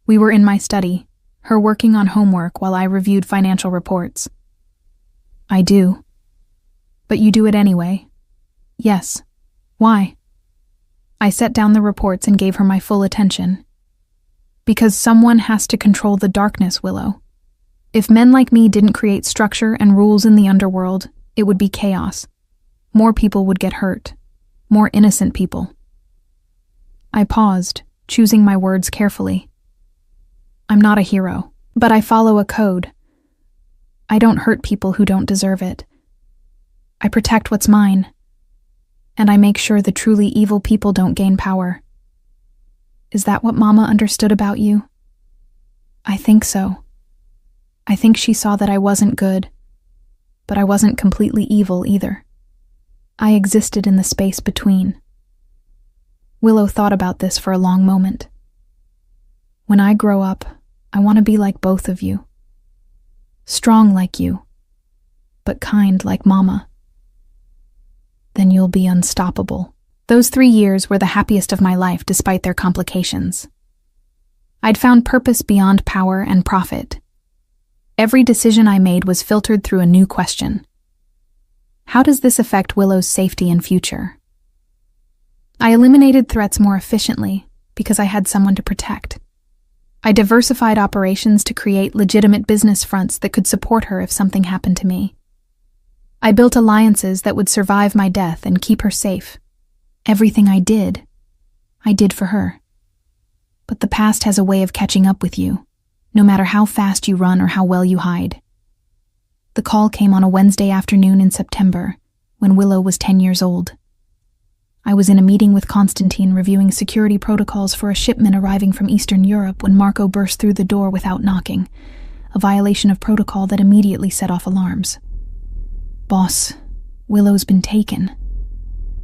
We were in my study, her working on homework while I reviewed financial reports. "I do." "But you do it anyway." "Yes. Why?" I set down the reports and gave her my full attention. "Because someone has to control the darkness, Willow. If men like me didn't create structure and rules in the underworld, it would be chaos. More people would get hurt. More innocent people." I paused, choosing my words carefully. "I'm not a hero, but I follow a code. I don't hurt people who don't deserve it. I protect what's mine. And I make sure the truly evil people don't gain power." Is that what Mama understood about you? I think so. I think she saw that I wasn't good, but I wasn't completely evil either. I existed in the space between. Willow thought about this for a long moment. "When I grow up, I want to be like both of you. Strong like you, but kind like Mama. Then you'll be unstoppable." Those 3 years were the happiest of my life despite their complications. I'd found purpose beyond power and profit. Every decision I made was filtered through a new question. How does this affect Willow's safety and future? I eliminated threats more efficiently because I had someone to protect. I diversified operations to create legitimate business fronts that could support her if something happened to me. I built alliances that would survive my death and keep her safe. Everything I did for her. But the past has a way of catching up with you, no matter how fast you run or how well you hide. The call came on a Wednesday afternoon in September, when Willow was 10 years old. I was in a meeting with Constantine reviewing security protocols for a shipment arriving from Eastern Europe when Marco burst through the door without knocking, a violation of protocol that immediately set off alarms. "Boss, Willow's been taken."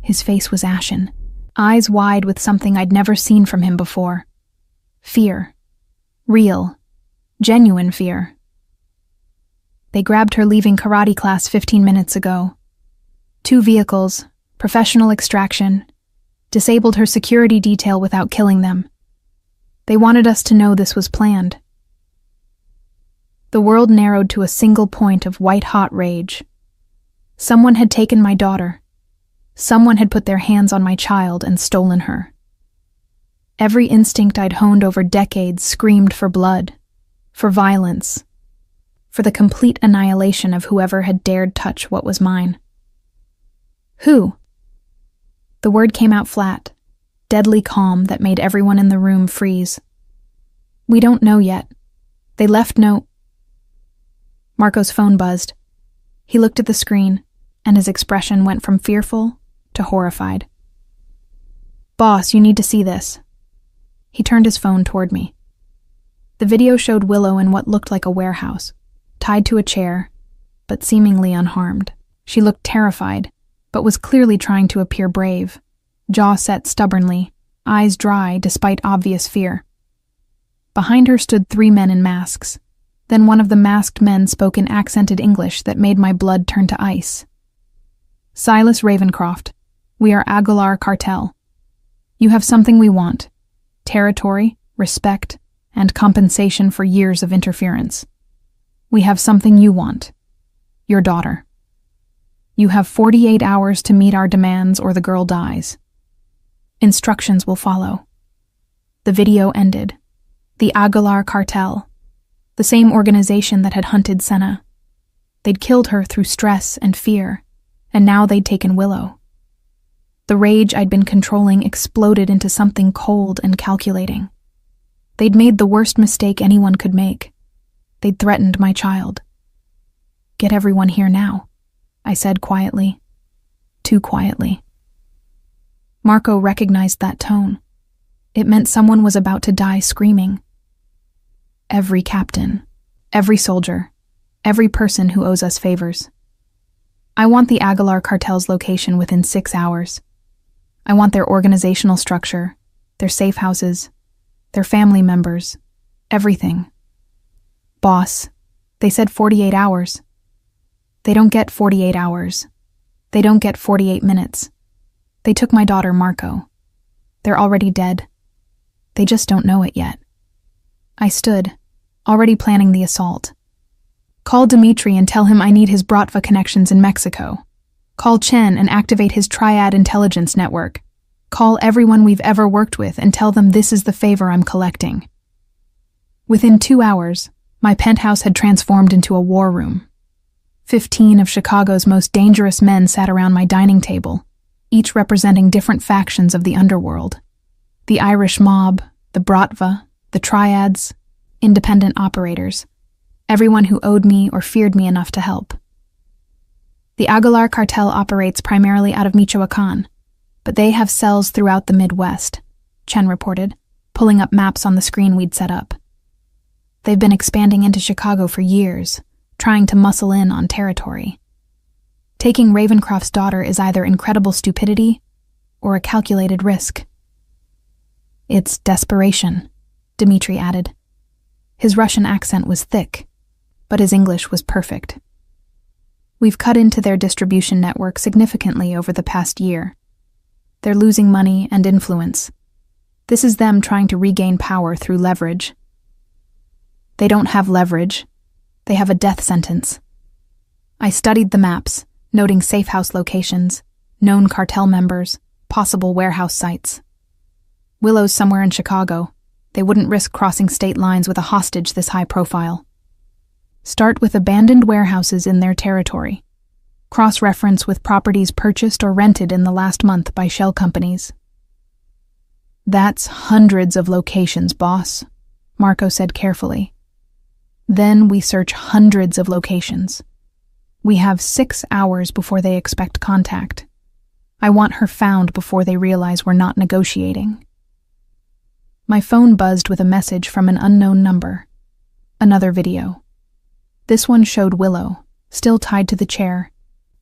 His face was ashen, eyes wide with something I'd never seen from him before. Fear. Real, genuine fear. "They grabbed her leaving karate class 15 minutes ago. 2 vehicles, professional extraction, disabled her security detail without killing them. They wanted us to know this was planned." The world narrowed to a single point of white-hot rage. Someone had taken my daughter. Someone had put their hands on my child and stolen her. Every instinct I'd honed over decades screamed for blood, for violence, for the complete annihilation of whoever had dared touch what was mine. "Who?" The word came out flat, deadly calm that made everyone in the room freeze. "We don't know yet. They left no—" Marco's phone buzzed. He looked at the screen, and his expression went from fearful to horrified. "Boss, you need to see this." He turned his phone toward me. The video showed Willow in what looked like a warehouse, tied to a chair, but seemingly unharmed. She looked terrified, but was clearly trying to appear brave, jaw set stubbornly, eyes dry despite obvious fear. Behind her stood 3 men in masks. Then one of the masked men spoke in accented English that made my blood turn to ice. "Silas Ravencroft, we are Aguilar Cartel. You have something we want. territory, respect, and compensation for years of interference. We have something you want. Your daughter. You have 48 hours to meet our demands or the girl dies. Instructions will follow. The video ended. The Aguilar cartel, the same organization that had hunted Senna. They'd killed her through stress and fear, and now they'd taken Willow. The rage I'd been controlling exploded into something cold and calculating. They'd made the worst mistake anyone could make. They'd threatened my child. Get everyone here now, I said quietly. Too quietly. Marco recognized that tone. It meant someone was about to die screaming. Every captain, every soldier, every person who owes us favors. I want the Aguilar cartel's location within 6 hours. I want their organizational structure, their safe houses, their family members, everything. Boss, they said 48 hours. They don't get 48 hours. They don't get 48 minutes. They took my daughter, Marco. They're already dead. They just don't know it yet. I stood, already planning the assault. Call Dimitri and tell him I need his Bratva connections in Mexico. Call Chen and activate his Triad intelligence network. Call everyone we've ever worked with and tell them this is the favor I'm collecting. Within 2 hours, my penthouse had transformed into a war room. 15 of Chicago's most dangerous men sat around my dining table, each representing different factions of the underworld. The Irish mob, the Bratva, the Triads, independent operators, everyone who owed me or feared me enough to help. The Aguilar cartel operates primarily out of Michoacan, but they have cells throughout the Midwest, Chen reported, pulling up maps on the screen we'd set up. They've been expanding into Chicago for years, trying to muscle in on territory. Taking Ravencroft's daughter is either incredible stupidity or a calculated risk. It's desperation, Dimitri added. His Russian accent was thick, but his English was perfect. We've cut into their distribution network significantly over the past year. They're losing money and influence. This is them trying to regain power through leverage. They don't have leverage. They have a death sentence. I studied the maps, noting safe house locations, known cartel members, possible warehouse sites. Willow's somewhere in Chicago. They wouldn't risk crossing state lines with a hostage this high profile. Start with abandoned warehouses in their territory. Cross-reference with properties purchased or rented in the last month by shell companies. That's hundreds of locations, boss, Marco said carefully. Then we search hundreds of locations. We have 6 hours before they expect contact. I want her found before they realize we're not negotiating. My phone buzzed with a message from an unknown number. Another video. This one showed Willow, still tied to the chair,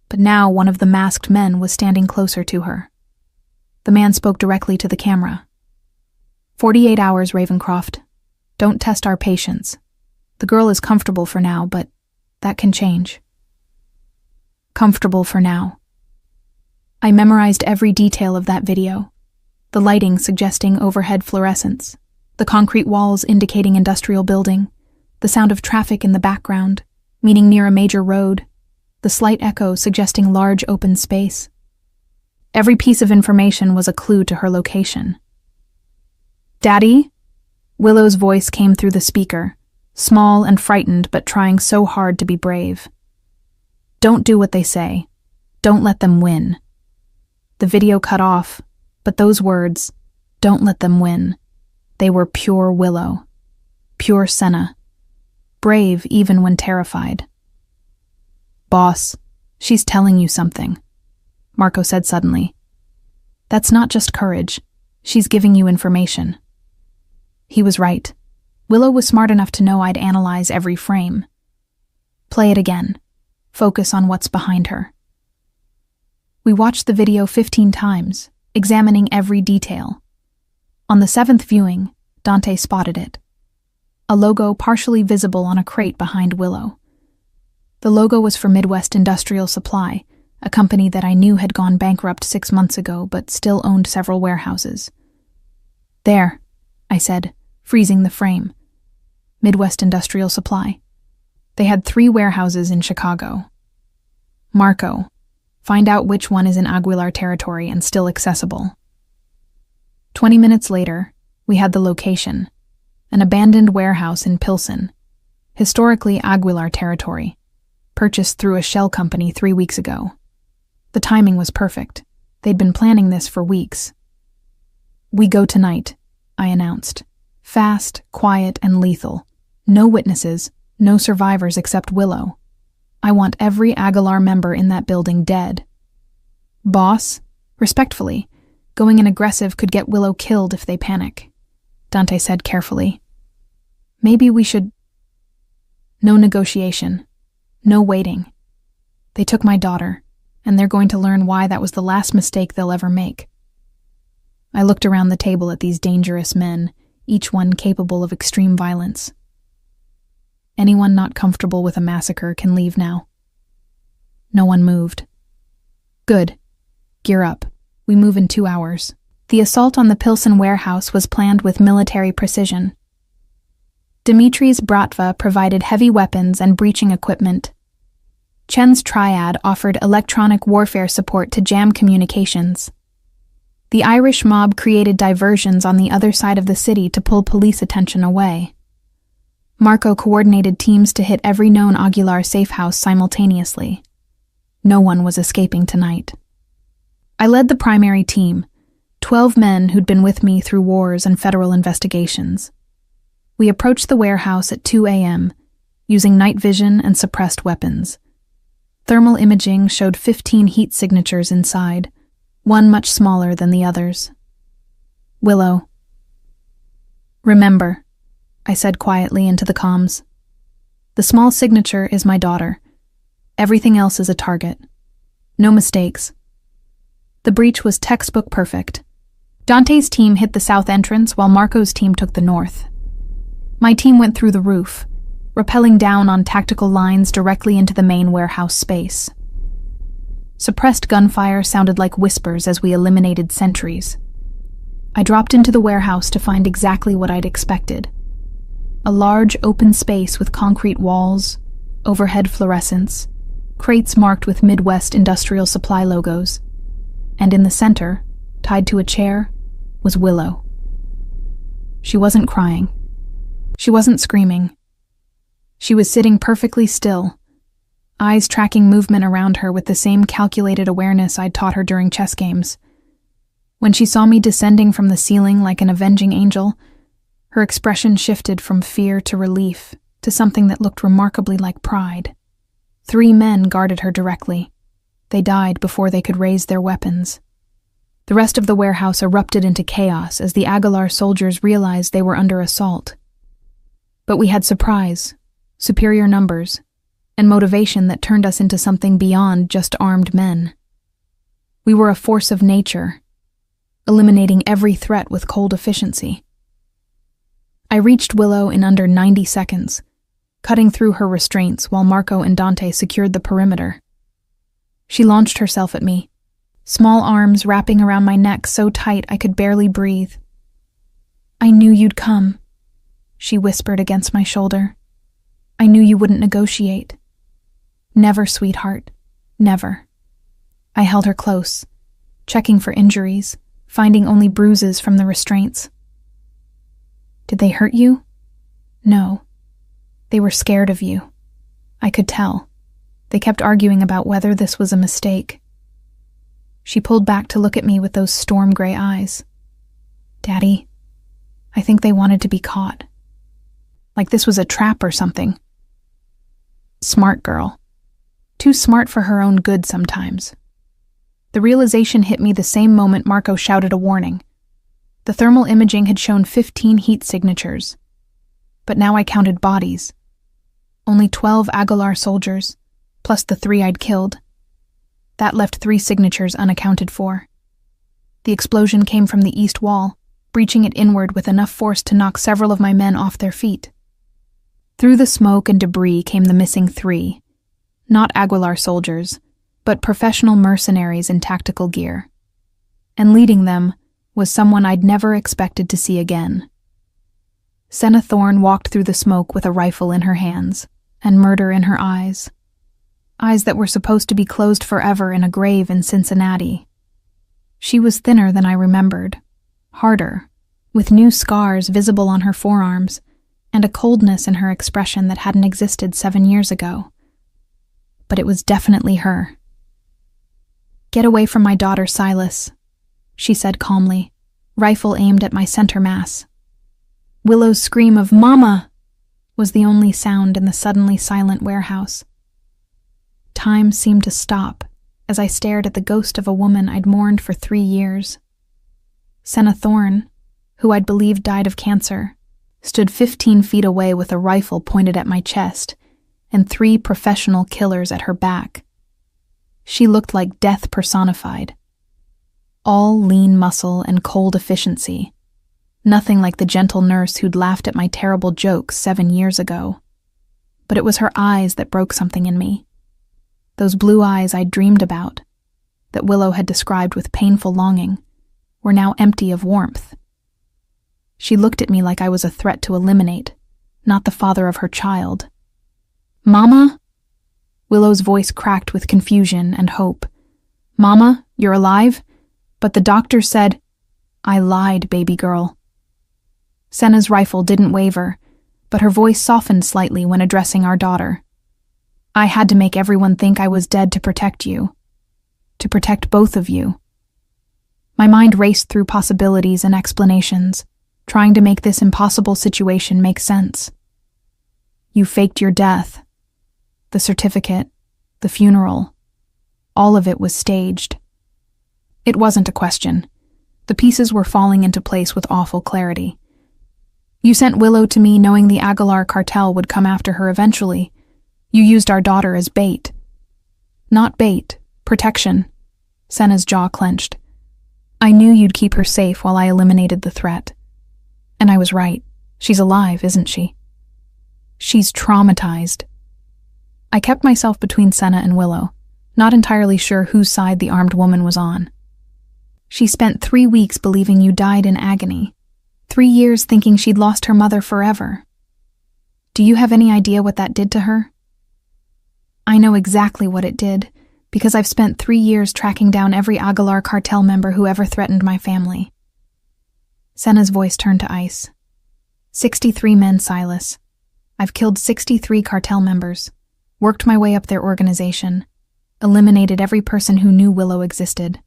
but now one of the masked men was standing closer to her. The man spoke directly to the camera. 48 hours, Ravencroft. Don't test our patience. The girl is comfortable for now, but that can change. Comfortable for now. I memorized every detail of that video. The lighting suggesting overhead fluorescence, the concrete walls indicating industrial building, the sound of traffic in the background, meaning near a major road, the slight echo suggesting large open space. Every piece of information was a clue to her location. Daddy? Willow's voice came through the speaker, small and frightened but trying so hard to be brave. Don't do what they say. Don't let them win. The video cut off, but those words, don't let them win, they were pure Willow, pure Senna, brave even when terrified. Boss, she's telling you something, Marco said suddenly. That's not just courage, she's giving you information. He was right. Willow was smart enough to know I'd analyze every frame. Play it again. Focus on what's behind her. We watched the video 15 times, examining every detail. On the 7th viewing, Dante spotted it. A logo partially visible on a crate behind Willow. The logo was for Midwest Industrial Supply, a company that I knew had gone bankrupt 6 months ago but still owned several warehouses. There, I said, freezing the frame. Midwest Industrial Supply. They had 3 warehouses in Chicago. Marco, find out which one is in Aguilar territory and still accessible. 20 minutes later, we had the location, an abandoned warehouse in Pilsen, historically Aguilar territory, purchased through a shell company 3 weeks ago. The timing was perfect. They'd been planning this for weeks. We go tonight, I announced. Fast, quiet, and lethal. No witnesses, no survivors except Willow. I want every Aguilar member in that building dead. Boss, respectfully, going in aggressive could get Willow killed if they panic, Dante said carefully. Maybe we should... No negotiation. No waiting. They took my daughter, and they're going to learn why that was the last mistake they'll ever make. I looked around the table at these dangerous men, each one capable of extreme violence. Anyone not comfortable with a massacre can leave now. No one moved. Good. Gear up. We move in 2 hours. The assault on the Pilsen warehouse was planned with military precision. Dimitri's Bratva provided heavy weapons and breaching equipment. Chen's triad offered electronic warfare support to jam communications. The Irish mob created diversions on the other side of the city to pull police attention away. Marco coordinated teams to hit every known Aguilar safe house simultaneously. No one was escaping tonight. I led the primary team, 12 men who'd been with me through wars and federal investigations. We approached the warehouse at 2 a.m., using night vision and suppressed weapons. Thermal imaging showed 15 heat signatures inside, one much smaller than the others. Willow. Remember, I said quietly into the comms. The small signature is my daughter. Everything else is a target. No mistakes. The breach was textbook perfect. Dante's team hit the south entrance while Marco's team took the north. My team went through the roof, rappelling down on tactical lines directly into the main warehouse space. Suppressed gunfire sounded like whispers as we eliminated sentries. I dropped into the warehouse to find exactly what I'd expected. A large open space with concrete walls, overhead fluorescents, crates marked with Midwest Industrial Supply logos, and in the center, tied to a chair, was Willow. She wasn't crying. She wasn't screaming. She was sitting perfectly still, eyes tracking movement around her with the same calculated awareness I'd taught her during chess games. When she saw me descending from the ceiling like an avenging angel, her expression shifted from fear to relief to something that looked remarkably like pride. 3 men guarded her directly. They died before they could raise their weapons. The rest of the warehouse erupted into chaos as the Aguilar soldiers realized they were under assault. But we had surprise, superior numbers, and motivation that turned us into something beyond just armed men. We were a force of nature, eliminating every threat with cold efficiency. I reached Willow in under 90 seconds, cutting through her restraints while Marco and Dante secured the perimeter. She launched herself at me, small arms wrapping around my neck so tight I could barely breathe. "I knew you'd come," she whispered against my shoulder. "I knew you wouldn't negotiate." "Never, sweetheart. Never." I held her close, checking for injuries, finding only bruises from the restraints. "Did they hurt you?" "No. They were scared of you. I could tell. They kept arguing about whether this was a mistake." She pulled back to look at me with those storm gray eyes. "Daddy, I think they wanted to be caught. Like this was a trap or something." Smart girl. Too smart for her own good sometimes. The realization hit me the same moment Marco shouted a warning. The thermal imaging had shown 15 heat signatures, but now I counted bodies. Only 12 Aguilar soldiers, plus the 3 I'd killed. That left 3 signatures unaccounted for. The explosion came from the east wall, breaching it inward with enough force to knock several of my men off their feet. Through the smoke and debris came the missing 3, not Aguilar soldiers, but professional mercenaries in tactical gear. And leading them was someone I'd never expected to see again, Senna Thorne walked through the smoke with a rifle in her hands and murder in her eyes. Eyes that were supposed to be closed forever in a grave in Cincinnati. She was thinner than I remembered, harder, with new scars visible on her forearms, and a coldness in her expression that hadn't existed 7 years ago. But it was definitely her. "Get away from my daughter, Silas," she said calmly, rifle aimed at my center mass. Willow's scream of "Mama!" was the only sound in the suddenly silent warehouse. Time seemed to stop as I stared at the ghost of a woman I'd mourned for 3 years. Senna Thorne, who I'd believed died of cancer, stood 15 feet away with a rifle pointed at my chest and 3 professional killers at her back. She looked like death personified. All lean muscle and cold efficiency. Nothing like the gentle nurse who'd laughed at my terrible jokes 7 years ago. But it was her eyes that broke something in me. Those blue eyes I'd dreamed about, that Willow had described with painful longing, were now empty of warmth. She looked at me like I was a threat to eliminate, not the father of her child. "Mama?" Willow's voice cracked with confusion and hope. "Mama, you're alive? But the doctor said—" "I lied, baby girl." Senna's rifle didn't waver, but her voice softened slightly when addressing our daughter. "I had to make everyone think I was dead to protect you. To protect both of you." My mind raced through possibilities and explanations, trying to make this impossible situation make sense. "You faked your death. The certificate, the funeral, all of it was staged." It wasn't a question. The pieces were falling into place with awful clarity. "You sent Willow to me knowing the Aguilar cartel would come after her eventually. You used our daughter as bait." "Not bait, protection." Senna's jaw clenched. "I knew you'd keep her safe while I eliminated the threat. And I was right. She's alive, isn't she?" "She's traumatized." I kept myself between Senna and Willow, not entirely sure whose side the armed woman was on. "She spent 3 weeks believing you died in agony. 3 years thinking she'd lost her mother forever. Do you have any idea what that did to her?" "I know exactly what it did, because I've spent 3 years tracking down every Aguilar cartel member who ever threatened my family." Senna's voice turned to ice. 63 men, Silas. I've killed 63 cartel members, worked my way up their organization, eliminated every person who knew Willow existed.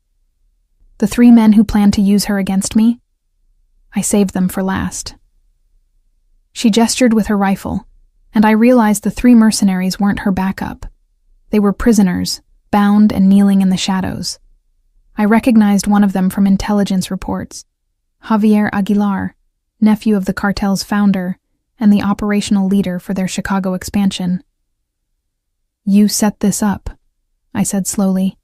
The 3 men who planned to use her against me, I saved them for last." She gestured with her rifle, and I realized the 3 mercenaries weren't her backup. They were prisoners, bound and kneeling in the shadows. I recognized one of them from intelligence reports, Javier Aguilar, nephew of the cartel's founder and the operational leader for their Chicago expansion. "You set this up," I said slowly.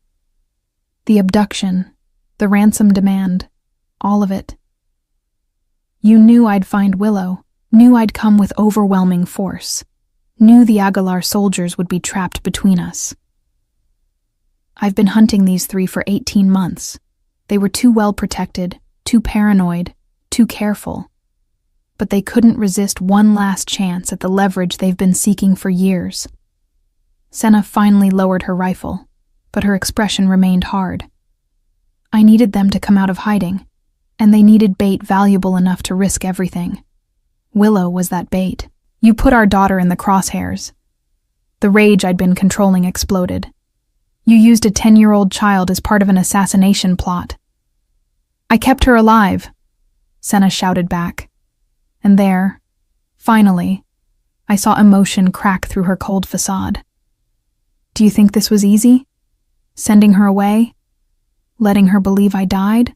"The abduction, the ransom demand, all of it. You knew I'd find Willow, knew I'd come with overwhelming force, knew the Aguilar soldiers would be trapped between us. I've been hunting these 3 for 18 months. They were too well protected, too paranoid, too careful. But they couldn't resist one last chance at the leverage they've been seeking for years." Senna finally lowered her rifle, but her expression remained hard. "I needed them to come out of hiding, and they needed bait valuable enough to risk everything. Willow was that bait. You put our daughter in the crosshairs." The rage I'd been controlling exploded. "You used a 10-year-old child as part of an assassination plot." "I kept her alive," Senna shouted back. And there, finally, I saw emotion crack through her cold facade. "Do you think this was easy? Sending her away? Letting her believe I died?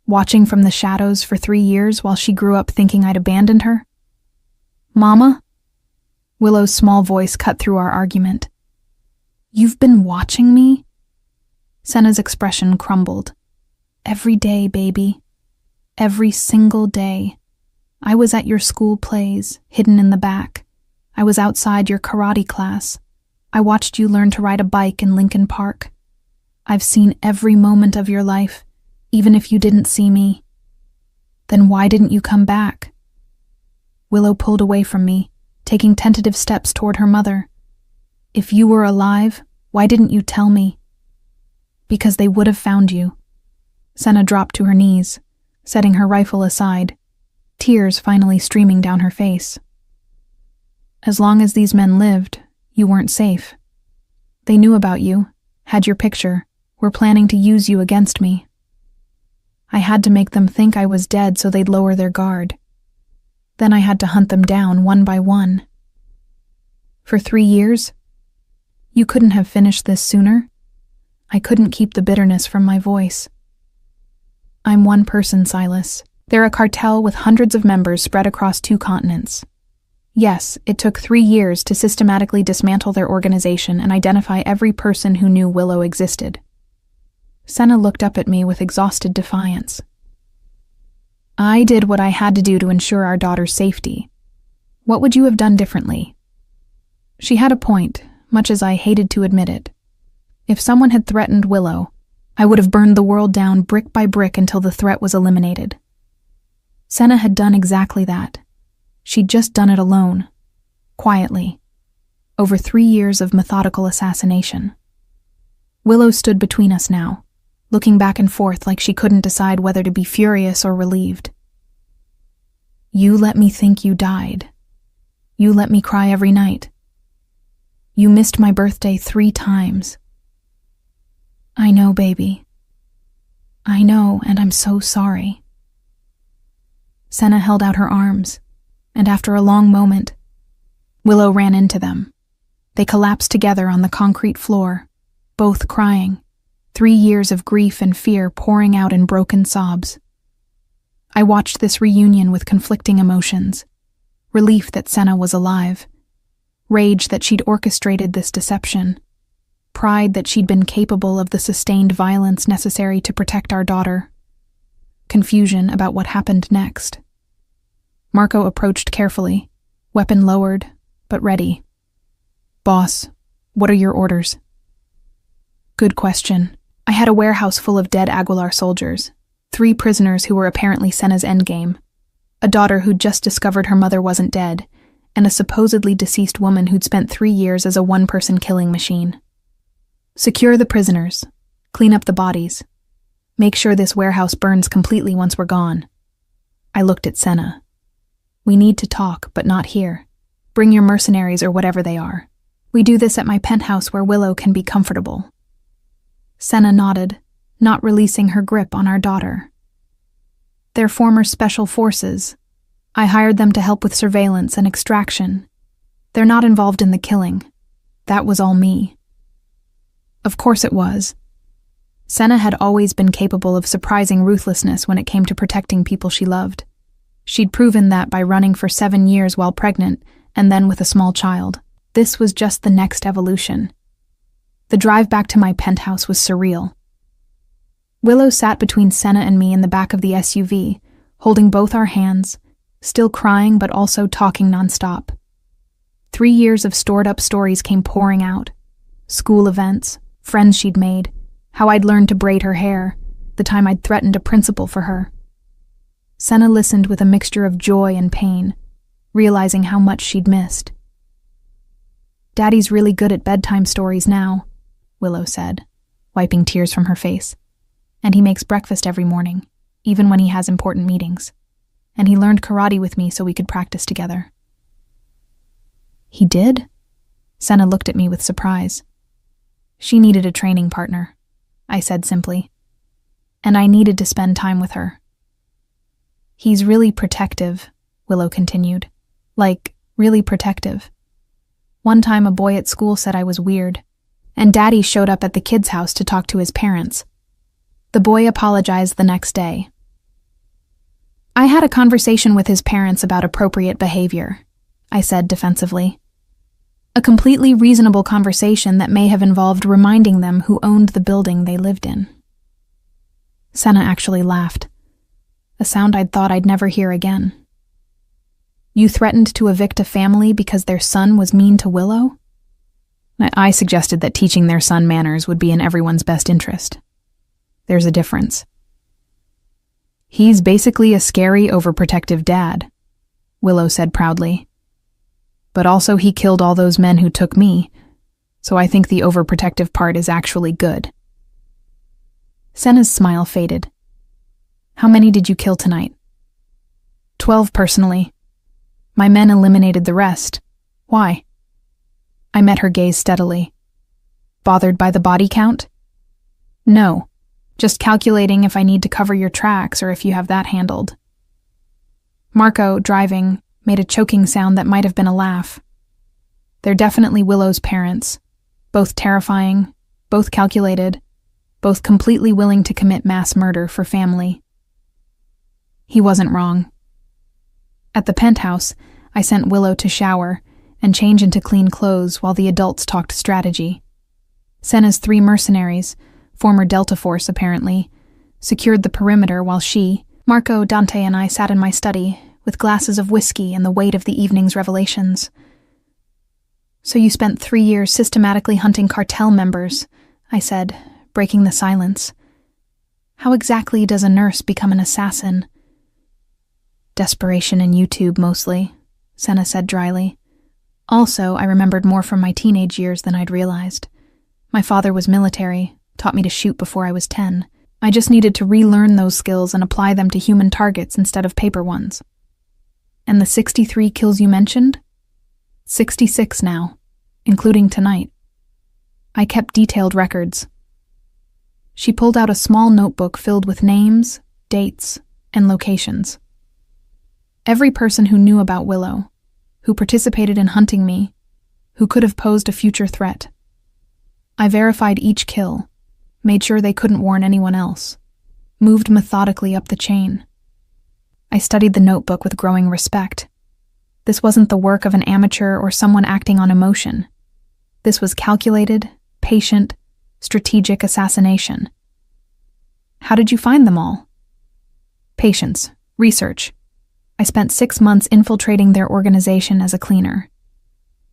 Watching from the shadows for 3 years while she grew up thinking I'd abandoned her?" "Mama?" Willow's small voice cut through our argument. "You've been watching me?" Senna's expression crumbled. "Every day, baby. Every single day. I was at your school plays, hidden in the back. I was outside your karate class. I watched you learn to ride a bike in Lincoln Park. I've seen every moment of your life, even if you didn't see me. Then why didn't you come back?" Willow pulled away from me, taking tentative steps toward her mother. "If you were alive, why didn't you tell me?" "Because they would have found you." Senna dropped to her knees, setting her rifle aside, tears finally streaming down her face. "As long as these men lived, you weren't safe. They knew about you, had your picture, were planning to use you against me. I had to make them think I was dead so they'd lower their guard. Then I had to hunt them down one by one. For 3 years? You couldn't have finished this sooner?" I couldn't keep the bitterness from my voice. "I'm one person, Silas. They're a cartel with hundreds of members spread across 2 continents. Yes, it took 3 years to systematically dismantle their organization and identify every person who knew Willow existed." Senna looked up at me with exhausted defiance. "I did what I had to do to ensure our daughter's safety. What would you have done differently?" She had a point, much as I hated to admit it. If someone had threatened Willow, I would have burned the world down brick by brick until the threat was eliminated. Senna had done exactly that. She'd just done it alone, quietly, over 3 years of methodical assassination. Willow stood between us now, looking back and forth like she couldn't decide whether to be furious or relieved. "You let me think you died. You let me cry every night. You missed my birthday 3 times. I know, baby. I know, and I'm so sorry." Senna held out her arms, and after a long moment, Willow ran into them. They collapsed together on the concrete floor, both crying, 3 years of grief and fear pouring out in broken sobs. I watched this reunion with conflicting emotions: relief that Senna was alive, rage that she'd orchestrated this deception, pride that she'd been capable of the sustained violence necessary to protect our daughter, confusion about what happened next. Marco approached carefully, weapon lowered, but ready. "Boss, what are your orders?" "Good question. I had a warehouse full of dead Aguilar soldiers, 3 prisoners who were apparently Senna's endgame, a daughter who'd just discovered her mother wasn't dead, and a supposedly deceased woman who'd spent 3 years as a one-person killing machine. Secure the prisoners, clean up the bodies, make sure this warehouse burns completely once we're gone." I looked at Senna. "We need to talk, but not here. Bring your mercenaries or whatever they are. We do this at my penthouse where Willow can be comfortable." Senna nodded, not releasing her grip on our daughter. "They're former special forces. I hired them to help with surveillance and extraction. They're not involved in the killing. That was all me." Of course it was. Senna had always been capable of surprising ruthlessness when it came to protecting people she loved. She'd proven that by running for 7 years while pregnant, and then with a small child. This was just the next evolution. The drive back to my penthouse was surreal. Willow sat between Senna and me in the back of the SUV, holding both our hands, still crying but also talking nonstop. 3 years of stored-up stories came pouring out. School events, friends she'd made, how I'd learned to braid her hair, the time I'd threatened a principal for her. Senna listened with a mixture of joy and pain, realizing how much she'd missed. "Daddy's really good at bedtime stories now," Willow said, wiping tears from her face. "And he makes breakfast every morning, even when he has important meetings. And he learned karate with me so we could practice together." "He did?" Senna looked at me with surprise. "She needed a training partner," I said simply. "And I needed to spend time with her." "He's really protective," Willow continued. "Like, really protective. One time a boy at school said I was weird, and Daddy showed up at the kid's house to talk to his parents. The boy apologized the next day. I had a conversation with his parents about appropriate behavior," I said defensively. "A completely reasonable conversation that may have involved reminding them who owned the building they lived in." Senna actually laughed, a sound I'd thought I'd never hear again. "You threatened to evict a family because their son was mean to Willow?" I suggested that teaching their son manners would be in everyone's best interest. There's a difference. "He's basically a scary, overprotective dad," Willow said proudly. But also he killed all those men who took me, so I think the overprotective part is actually good. Senna's smile faded. How many did you kill tonight? 12 personally. My men eliminated the rest. Why? I met her gaze steadily. Bothered by the body count? No, just calculating if I need to cover your tracks or if you have that handled. Marco, driving, made a choking sound that might have been a laugh. They're definitely Willow's parents, both terrifying, both calculated, both completely willing to commit mass murder for family. He wasn't wrong. At the penthouse, I sent Willow to shower and change into clean clothes while the adults talked strategy. Senna's 3 mercenaries, former Delta Force apparently, secured the perimeter while she, Marco, Dante, and I sat in my study with glasses of whiskey and the weight of the evening's revelations. So you spent 3 years systematically hunting cartel members, I said, breaking the silence. How exactly does a nurse become an assassin? Desperation and YouTube mostly, Senna said dryly. Also, I remembered more from my teenage years than I'd realized. My father was military, taught me to shoot before I was 10. I just needed to relearn those skills and apply them to human targets instead of paper ones. And the 63 kills you mentioned? 66 now, including tonight. I kept detailed records. She pulled out a small notebook filled with names, dates, and locations. Every person who knew about Willow, who participated in hunting me, who could have posed a future threat. I verified each kill, made sure they couldn't warn anyone else, moved methodically up the chain. I studied the notebook with growing respect. This wasn't the work of an amateur or someone acting on emotion. This was calculated, patient, strategic assassination. How did you find them all? Patience, research. I spent 6 months infiltrating their organization as a cleaner.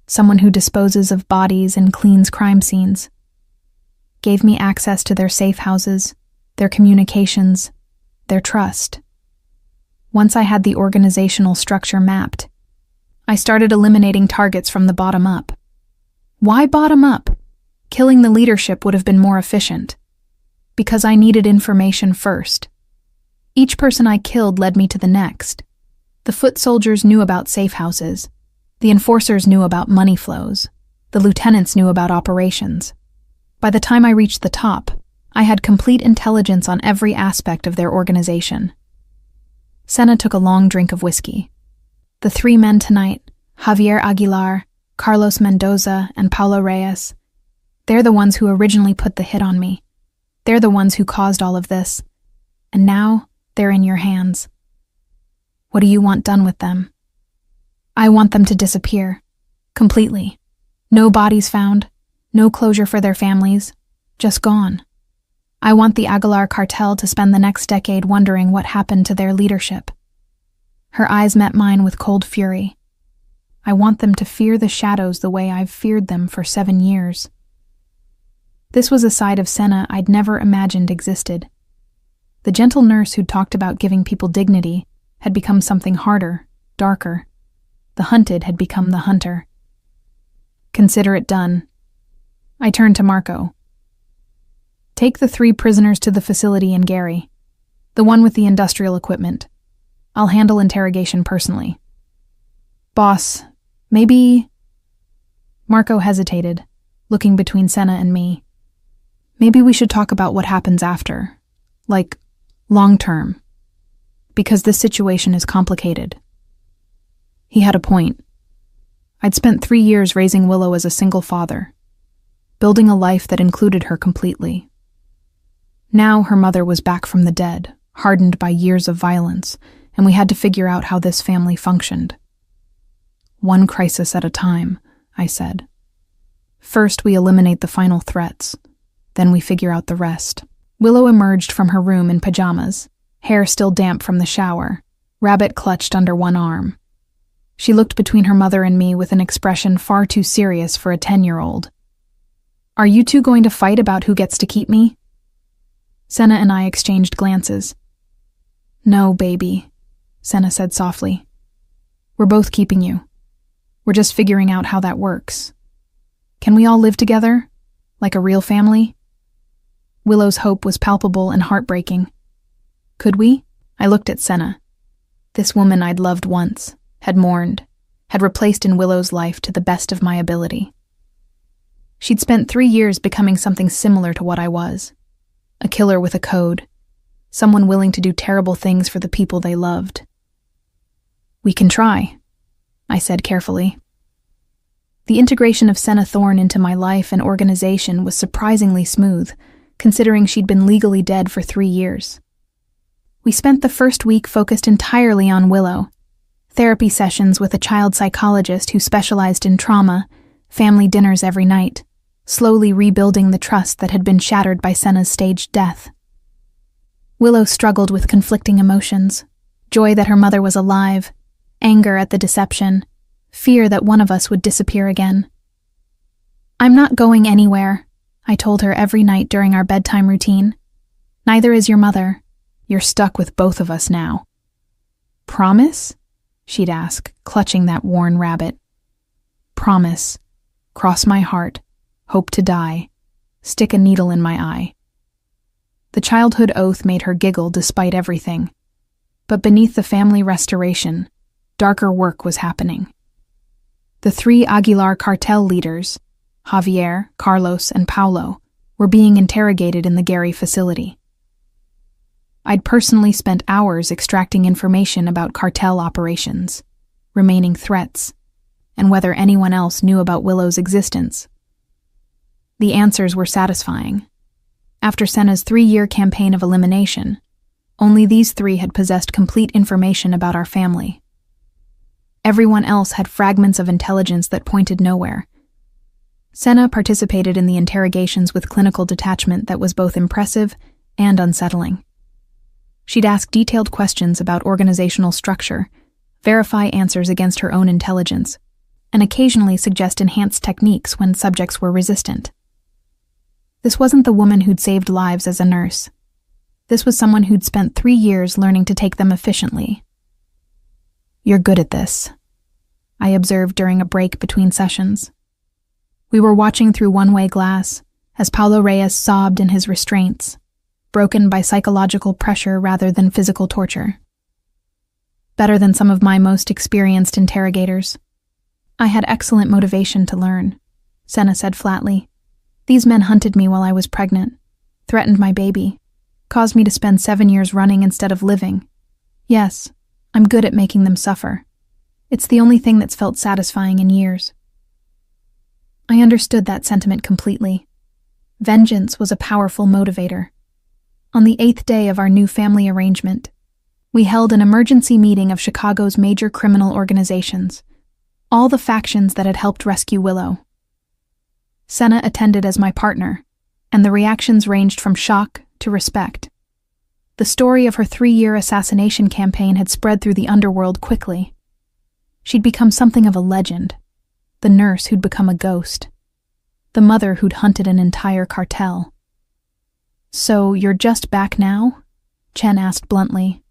Someone who disposes of bodies and cleans crime scenes. Gave me access to their safe houses, their communications, their trust. Once I had the organizational structure mapped, I started eliminating targets from the bottom up. Why bottom up? Killing the leadership would have been more efficient. Because I needed information first. Each person I killed led me to the next. The foot soldiers knew about safe houses. The enforcers knew about money flows. The lieutenants knew about operations. By the time I reached the top, I had complete intelligence on every aspect of their organization. Senna took a long drink of whiskey. The 3 men tonight, Javier Aguilar, Carlos Mendoza, and Paulo Reyes, they're the ones who originally put the hit on me. They're the ones who caused all of this. And now, they're in your hands. What do you want done with them? I want them to disappear. Completely. No bodies found. No closure for their families. Just gone. I want the Aguilar cartel to spend the next decade wondering what happened to their leadership. Her eyes met mine with cold fury. I want them to fear the shadows the way I've feared them for 7 years. This was a side of Senna I'd never imagined existed. The gentle nurse who'd talked about giving people dignity had become something harder, darker. The hunted had become the hunter. Consider it done. I turned to Marco. Take the 3 prisoners to the facility in Gary, the one with the industrial equipment. I'll handle interrogation personally. Boss, maybe... Marco hesitated, looking between Senna and me. Maybe we should talk about what happens after, like, long-term, because this situation is complicated. He had a point. I'd spent 3 years raising Willow as a single father, building a life that included her completely. Now her mother was back from the dead, hardened by years of violence, and we had to figure out how this family functioned. One crisis at a time, I said. First, we eliminate the final threats. Then we figure out the rest. Willow emerged from her room in pajamas, hair still damp from the shower, rabbit clutched under one arm. She looked between her mother and me with an expression far too serious for a 10-year-old. Are you 2 going to fight about who gets to keep me? Senna and I exchanged glances. No, baby, Senna said softly. We're both keeping you. We're just figuring out how that works. Can we all live together? Like a real family? Willow's hope was palpable and heartbreaking. Could we? I looked at Senna. This woman I'd loved once, had mourned, had replaced in Willow's life to the best of my ability. She'd spent 3 years becoming something similar to what I was. A killer with a code. Someone willing to do terrible things for the people they loved. We can try, I said carefully. The integration of Senna Thorne into my life and organization was surprisingly smooth, considering she'd been legally dead for 3 years. We spent the first week focused entirely on Willow. Therapy sessions with a child psychologist who specialized in trauma, family dinners every night, slowly rebuilding the trust that had been shattered by Senna's staged death. Willow struggled with conflicting emotions, joy that her mother was alive, anger at the deception, fear that one of us would disappear again. I'm not going anywhere, I told her every night during our bedtime routine. Neither is your mother. You're stuck with both of us now. Promise? She'd ask, clutching that worn rabbit. Promise. Cross my heart. Hope to die. Stick a needle in my eye. The childhood oath made her giggle despite everything. But beneath the family restoration, darker work was happening. The 3 Aguilar cartel leaders, Javier, Carlos, and Paulo, were being interrogated in the Gary facility. I'd personally spent hours extracting information about cartel operations, remaining threats, and whether anyone else knew about Willow's existence. The answers were satisfying. After Senna's 3-year campaign of elimination, only these 3 had possessed complete information about our family. Everyone else had fragments of intelligence that pointed nowhere. Senna participated in the interrogations with clinical detachment that was both impressive and unsettling. She'd ask detailed questions about organizational structure, verify answers against her own intelligence, and occasionally suggest enhanced techniques when subjects were resistant. This wasn't the woman who'd saved lives as a nurse. This was someone who'd spent 3 years learning to take them efficiently. You're good at this, I observed during a break between sessions. We were watching through one-way glass as Paulo Reyes sobbed in his restraints, broken by psychological pressure rather than physical torture. Better than some of my most experienced interrogators. I had excellent motivation to learn, Senna said flatly. These men hunted me while I was pregnant, threatened my baby, caused me to spend 7 years running instead of living. Yes, I'm good at making them suffer. It's the only thing that's felt satisfying in years. I understood that sentiment completely. Vengeance was a powerful motivator. On the 8th day of our new family arrangement, we held an emergency meeting of Chicago's major criminal organizations, all the factions that had helped rescue Willow. Senna attended as my partner, and the reactions ranged from shock to respect. The story of her 3-year assassination campaign had spread through the underworld quickly. She'd become something of a legend, the nurse who'd become a ghost, the mother who'd hunted an entire cartel. So you're just back now? Chen asked bluntly.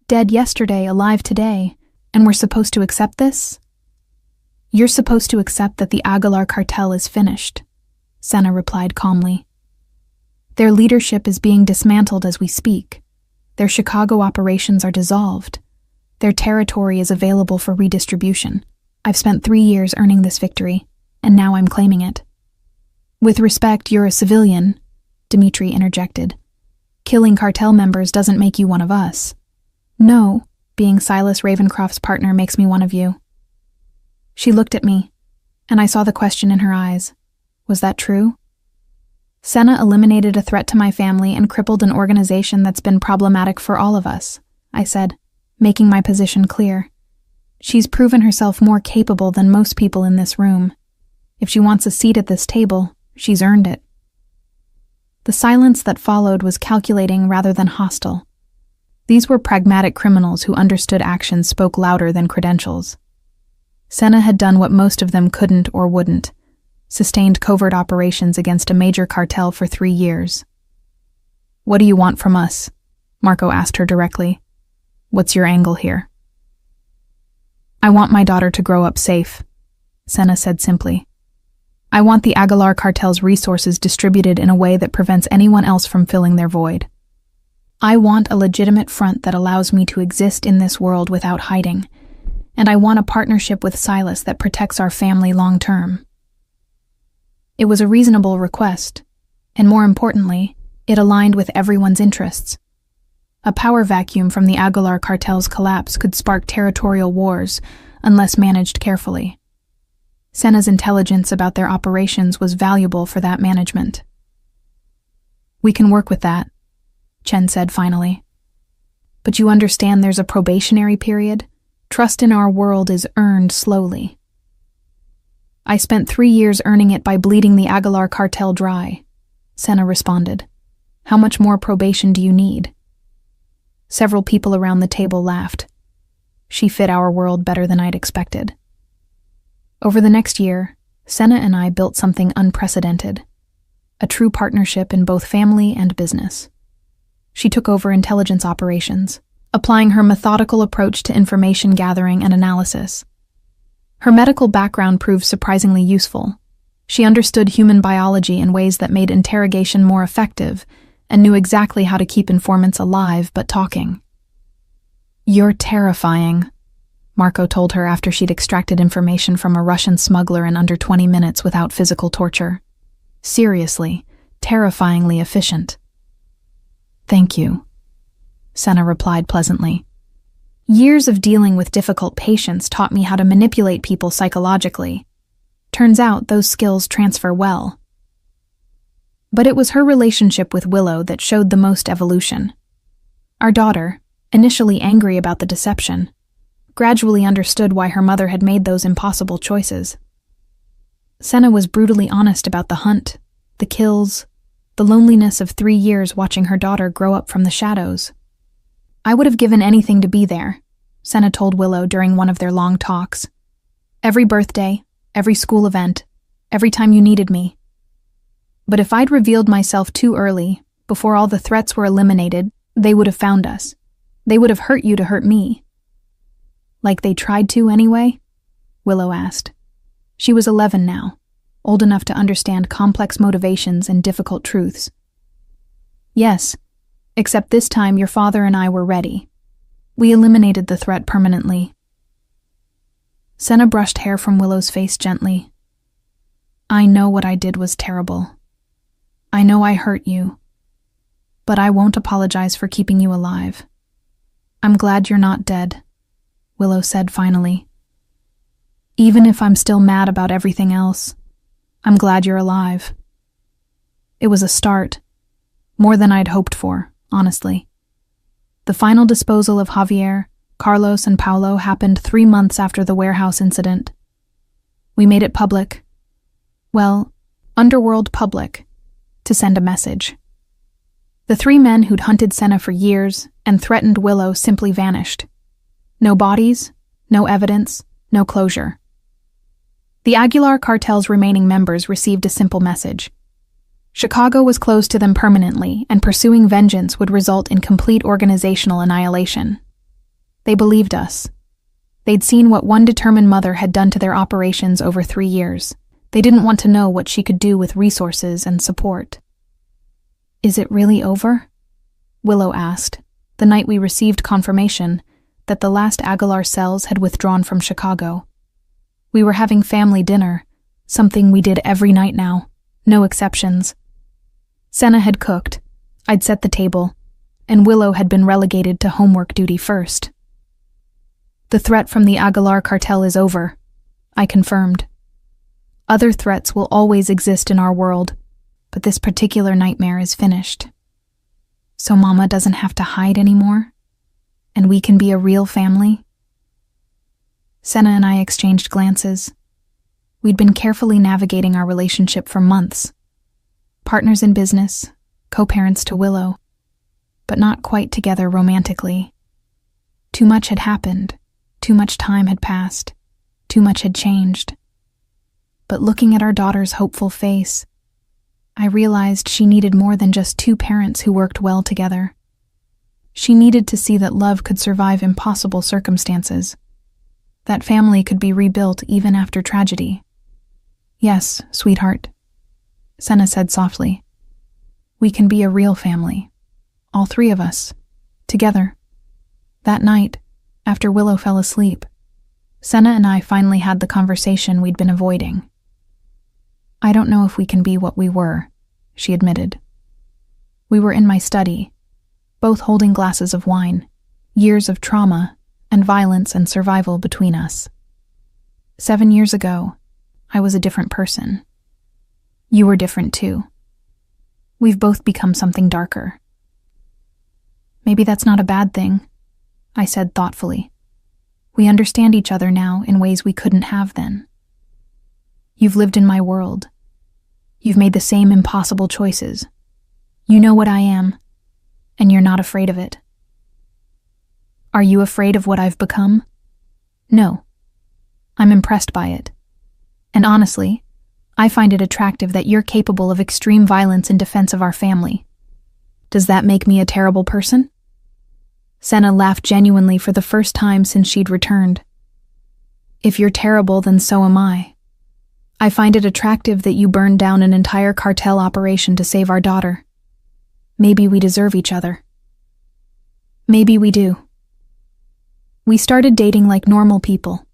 Dead yesterday, alive today, and we're supposed to accept this? You're supposed to accept that the Aguilar cartel is finished, Senna replied calmly. Their leadership is being dismantled as we speak. Their Chicago operations are dissolved. Their territory is available for redistribution. I've spent 3 years earning this victory, and now I'm claiming it. With respect, you're a civilian, Dmitri interjected. Killing cartel members doesn't make you one of us. No, being Silas Ravencroft's partner makes me one of you. She looked at me, and I saw the question in her eyes. Was that true? Senna eliminated a threat to my family and crippled an organization that's been problematic for all of us, I said, making my position clear. She's proven herself more capable than most people in this room. If she wants a seat at this table, she's earned it. The silence that followed was calculating rather than hostile. These were pragmatic criminals who understood actions spoke louder than credentials. Senna had done what most of them couldn't or wouldn't, sustained covert operations against a major cartel for 3 years. What do you want from us? Marco asked her directly. What's your angle here? I want my daughter to grow up safe, Senna said simply. I want the Aguilar cartel's resources distributed in a way that prevents anyone else from filling their void. I want a legitimate front that allows me to exist in this world without hiding, and I want a partnership with Silas that protects our family long term. It was a reasonable request, and more importantly, it aligned with everyone's interests. A power vacuum from the Aguilar cartel's collapse could spark territorial wars unless managed carefully. Senna's intelligence about their operations was valuable for that management. We can work with that, Chen said finally. But you understand there's a probationary period? Trust in our world is earned slowly. I spent 3 years earning it by bleeding the Aguilar cartel dry, Senna responded. How much more probation do you need? Several people around the table laughed. She fit our world better than I'd expected. Over the next year, Senna and I built something unprecedented, a true partnership in both family and business. She took over intelligence operations, applying her methodical approach to information gathering and analysis. Her medical background proved surprisingly useful. She understood human biology in ways that made interrogation more effective and knew exactly how to keep informants alive but talking. You're terrifying, Marco told her after she'd extracted information from a Russian smuggler in under 20 minutes without physical torture. Seriously, terrifyingly efficient. Thank you, Senna replied pleasantly. Years of dealing with difficult patients taught me how to manipulate people psychologically. Turns out those skills transfer well. But it was her relationship with Willow that showed the most evolution. Our daughter, initially angry about the deception, gradually understood why her mother had made those impossible choices. Senna was brutally honest about the hunt, the kills, the loneliness of 3 years watching her daughter grow up from the shadows. I would have given anything to be there, Senna told Willow during one of their long talks. Every birthday, every school event, every time you needed me. But if I'd revealed myself too early, before all the threats were eliminated, they would have found us. They would have hurt you to hurt me. Like they tried to anyway? Willow asked. She was 11 now, old enough to understand complex motivations and difficult truths. Yes, except this time your father and I were ready. We eliminated the threat permanently. Senna brushed hair from Willow's face gently. I know what I did was terrible. I know I hurt you. But I won't apologize for keeping you alive. I'm glad you're not dead, Willow said finally. Even if I'm still mad about everything else, I'm glad you're alive. It was a start, more than I'd hoped for, honestly. The final disposal of Javier, Carlos, and Paulo happened 3 months after the warehouse incident. We made it public. Well, underworld public, to send a message. The 3 men who'd hunted Senna for years and threatened Willow simply vanished. No bodies, no evidence, no closure. The Aguilar cartel's remaining members received a simple message. Chicago was closed to them permanently, and pursuing vengeance would result in complete organizational annihilation. They believed us. They'd seen what one determined mother had done to their operations over 3 years. They didn't want to know what she could do with resources and support. Is it really over? Willow asked, the night we received confirmation that the last Aguilar cells had withdrawn from Chicago. We were having family dinner, something we did every night now, no exceptions. Senna had cooked, I'd set the table, and Willow had been relegated to homework duty first. The threat from the Aguilar cartel is over, I confirmed. Other threats will always exist in our world, but this particular nightmare is finished. So Mama doesn't have to hide anymore, and we can be a real family? Senna and I exchanged glances. We'd been carefully navigating our relationship for months. Partners in business, co-parents to Willow, but not quite together romantically. Too much had happened, too much time had passed, too much had changed. But looking at our daughter's hopeful face, I realized she needed more than just 2 parents who worked well together. She needed to see that love could survive impossible circumstances. That family could be rebuilt even after tragedy. Yes, sweetheart, Senna said softly. We can be a real family. All three of us. Together. That night, after Willow fell asleep, Senna and I finally had the conversation we'd been avoiding. I don't know if we can be what we were, she admitted. We were in my study, both holding glasses of wine, years of trauma and violence and survival between us. 7 years ago, I was a different person. You were different too. We've both become something darker. Maybe that's not a bad thing, I said thoughtfully. We understand each other now in ways we couldn't have then. You've lived in my world. You've made the same impossible choices. You know what I am, and you're not afraid of it. Are you afraid of what I've become? No. I'm impressed by it. And honestly, I find it attractive that you're capable of extreme violence in defense of our family. Does that make me a terrible person? Senna laughed genuinely for the first time since she'd returned. If you're terrible, then so am I. I find it attractive that you burned down an entire cartel operation to save our daughter. Maybe we deserve each other. Maybe we do. We started dating like normal people.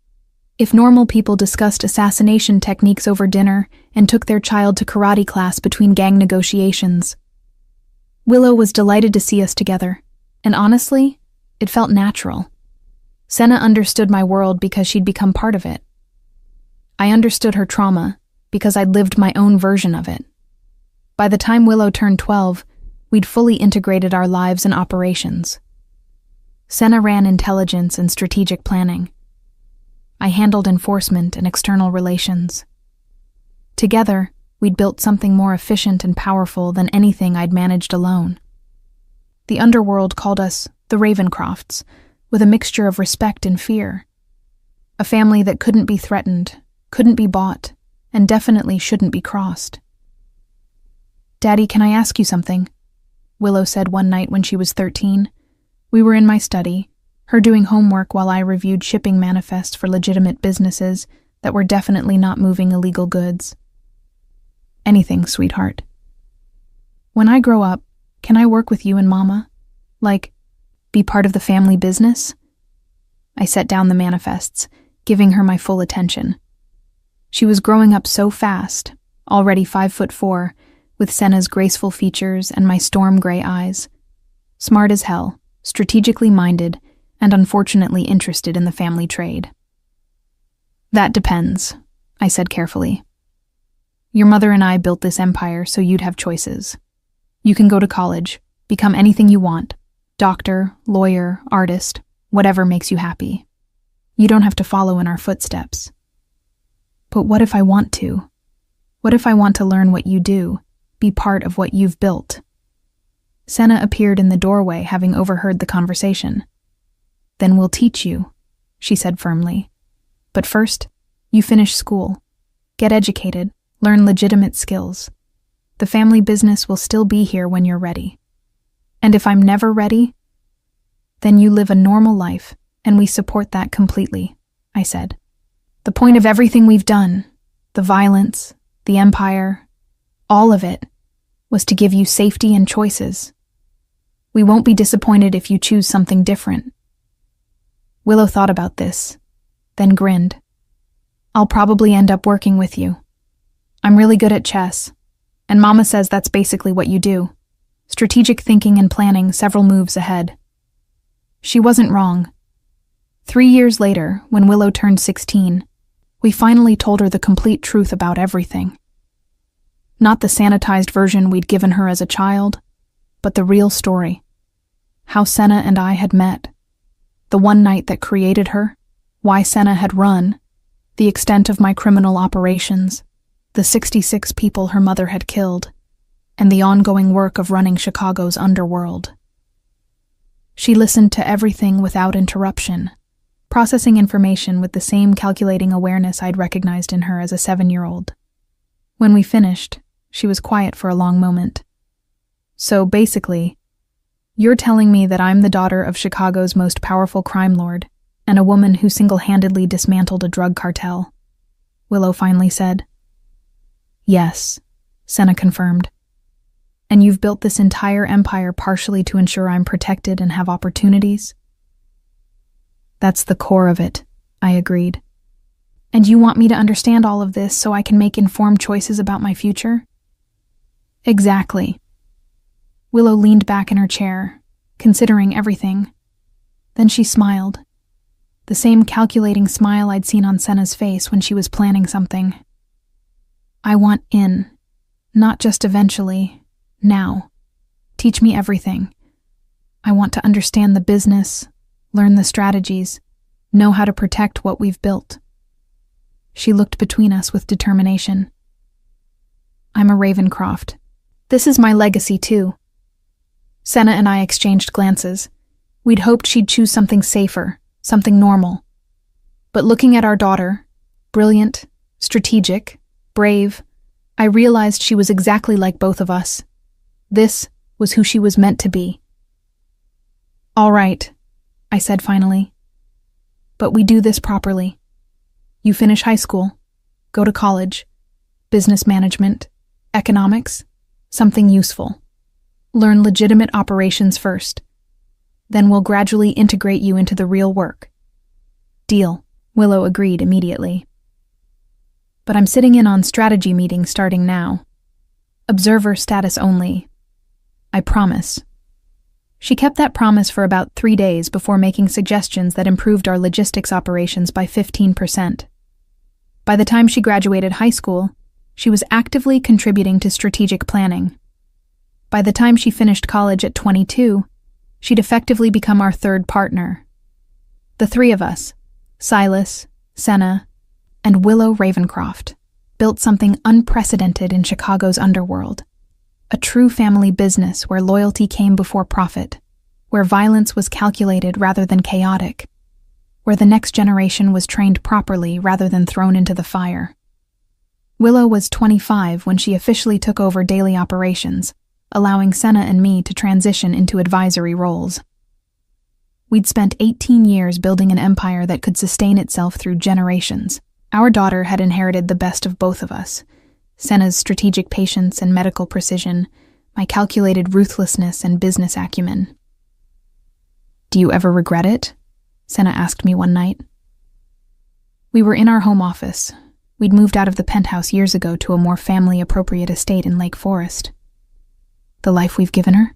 If normal people discussed assassination techniques over dinner and took their child to karate class between gang negotiations. Willow was delighted to see us together, and honestly, it felt natural. Senna understood my world because she'd become part of it. I understood her trauma because I'd lived my own version of it. By the time Willow turned 12, we'd fully integrated our lives and operations. Senna ran intelligence and strategic planning. I handled enforcement and external relations. Together, we'd built something more efficient and powerful than anything I'd managed alone. The underworld called us the Ravencrofts, with a mixture of respect and fear. A family that couldn't be threatened, couldn't be bought, and definitely shouldn't be crossed. Daddy, can I ask you something? Willow said one night when she was 13. We were in my study, her doing homework while I reviewed shipping manifests for legitimate businesses that were definitely not moving illegal goods. Anything, sweetheart. When I grow up, can I work with you and Mama? Like, be part of the family business? I set down the manifests, giving her my full attention. She was growing up so fast, already 5'4", with Senna's graceful features and my storm gray eyes. Smart as hell, strategically minded, and unfortunately interested in the family trade. That depends, I said carefully. Your mother and I built this empire so you'd have choices. You can go to college, become anything you want, doctor, lawyer, artist, whatever makes you happy. You don't have to follow in our footsteps. But what if I want to? What if I want to learn what you do, be part of what you've built? Senna appeared in the doorway, having overheard the conversation. Then we'll teach you, she said firmly. But first, you finish school. Get educated, learn legitimate skills. The family business will still be here when you're ready. And if I'm never ready, then you live a normal life, and we support that completely, I said. The point of everything we've done, the violence, the empire, all of it, was to give you safety and choices. We won't be disappointed if you choose something different. Willow thought about this, then grinned. I'll probably end up working with you. I'm really good at chess, and Mama says that's basically what you do. Strategic thinking and planning several moves ahead. She wasn't wrong. 3 years later, when Willow turned 16, we finally told her the complete truth about everything. Not the sanitized version we'd given her as a child, but the real story. How Senna and I had met. The one night that created her, why Senna had run, the extent of my criminal operations, the 66 people her mother had killed, and the ongoing work of running Chicago's underworld. She listened to everything without interruption, processing information with the same calculating awareness I'd recognized in her as a 7-year-old. When we finished, she was quiet for a long moment. So basically, you're telling me that I'm the daughter of Chicago's most powerful crime lord, and a woman who single-handedly dismantled a drug cartel, Willow finally said. Yes, Senna confirmed. And you've built this entire empire partially to ensure I'm protected and have opportunities? That's the core of it, I agreed. And you want me to understand all of this so I can make informed choices about my future? Exactly. Willow leaned back in her chair, considering everything. Then she smiled. The same calculating smile I'd seen on Senna's face when she was planning something. I want in, not just eventually, now. Teach me everything. I want to understand the business, learn the strategies, know how to protect what we've built. She looked between us with determination. I'm a Ravencroft. This is my legacy too. Senna and I exchanged glances. We'd hoped she'd choose something safer, something normal. But looking at our daughter, brilliant, strategic, brave, I realized she was exactly like both of us. This was who she was meant to be. All right, I said finally. But we do this properly. You finish high school, go to college, business management, economics, something useful. Learn legitimate operations first. Then we'll gradually integrate you into the real work. Deal, Willow agreed immediately. But I'm sitting in on strategy meetings starting now. Observer status only. I promise. She kept that promise for about 3 days before making suggestions that improved our logistics operations by 15%. By the time she graduated high school, she was actively contributing to strategic planning. By the time she finished college at 22, she'd effectively become our third partner. The three of us, Silas, Senna, and Willow Ravencroft, built something unprecedented in Chicago's underworld. A true family business where loyalty came before profit, where violence was calculated rather than chaotic, where the next generation was trained properly rather than thrown into the fire. Willow was 25 when she officially took over daily operations, allowing Senna and me to transition into advisory roles. We'd spent 18 years building an empire that could sustain itself through generations. Our daughter had inherited the best of both of us, Senna's strategic patience and medical precision, my calculated ruthlessness and business acumen. Do you ever regret it? Senna asked me one night. We were in our home office. We'd moved out of the penthouse years ago to a more family-appropriate estate in Lake Forest. The life we've given her?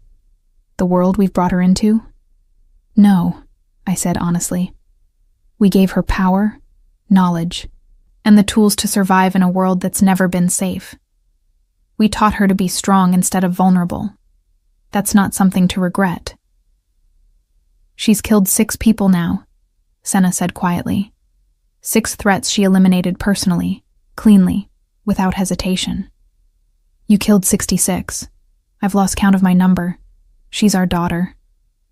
The world we've brought her into? No, I said honestly. We gave her power, knowledge, and the tools to survive in a world that's never been safe. We taught her to be strong instead of vulnerable. That's not something to regret. She's killed 6 people now, Senna said quietly. 6 threats she eliminated personally, cleanly, without hesitation. You killed 66. I've lost count of my number. She's our daughter.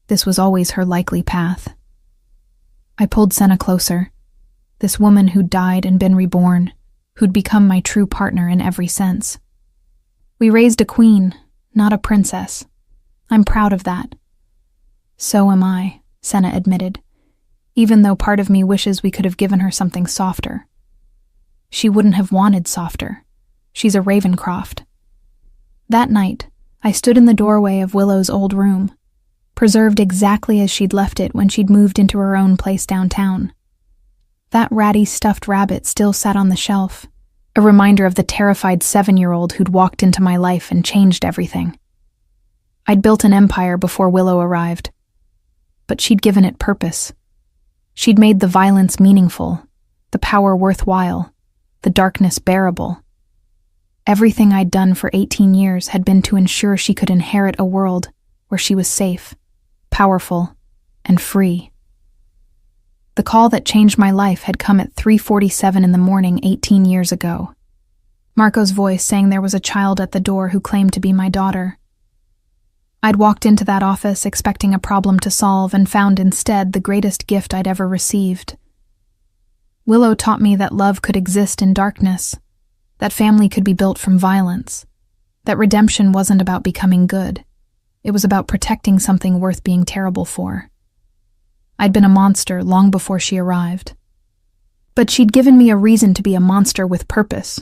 This was always her likely path. I pulled Senna closer. This woman who'd died and been reborn, who'd become my true partner in every sense. We raised a queen, not a princess. I'm proud of that. So am I, Senna admitted, even though part of me wishes we could have given her something softer. She wouldn't have wanted softer. She's a Ravencroft. That night, I stood in the doorway of Willow's old room, preserved exactly as she'd left it when she'd moved into her own place downtown. That ratty stuffed rabbit still sat on the shelf, a reminder of the terrified 7-year-old who'd walked into my life and changed everything. I'd built an empire before Willow arrived, but she'd given it purpose. She'd made the violence meaningful, the power worthwhile, the darkness bearable. Everything I'd done for 18 years had been to ensure she could inherit a world where she was safe, powerful, and free. The call that changed my life had come at 3:47 in the morning 18 years ago. Marco's voice saying there was a child at the door who claimed to be my daughter. I'd walked into that office expecting a problem to solve and found instead the greatest gift I'd ever received. Willow taught me that love could exist in darkness, that family could be built from violence, that redemption wasn't about becoming good. It was about protecting something worth being terrible for. I'd been a monster long before she arrived. But she'd given me a reason to be a monster with purpose.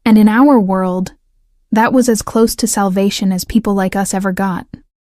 And in our world, that was as close to salvation as people like us ever got.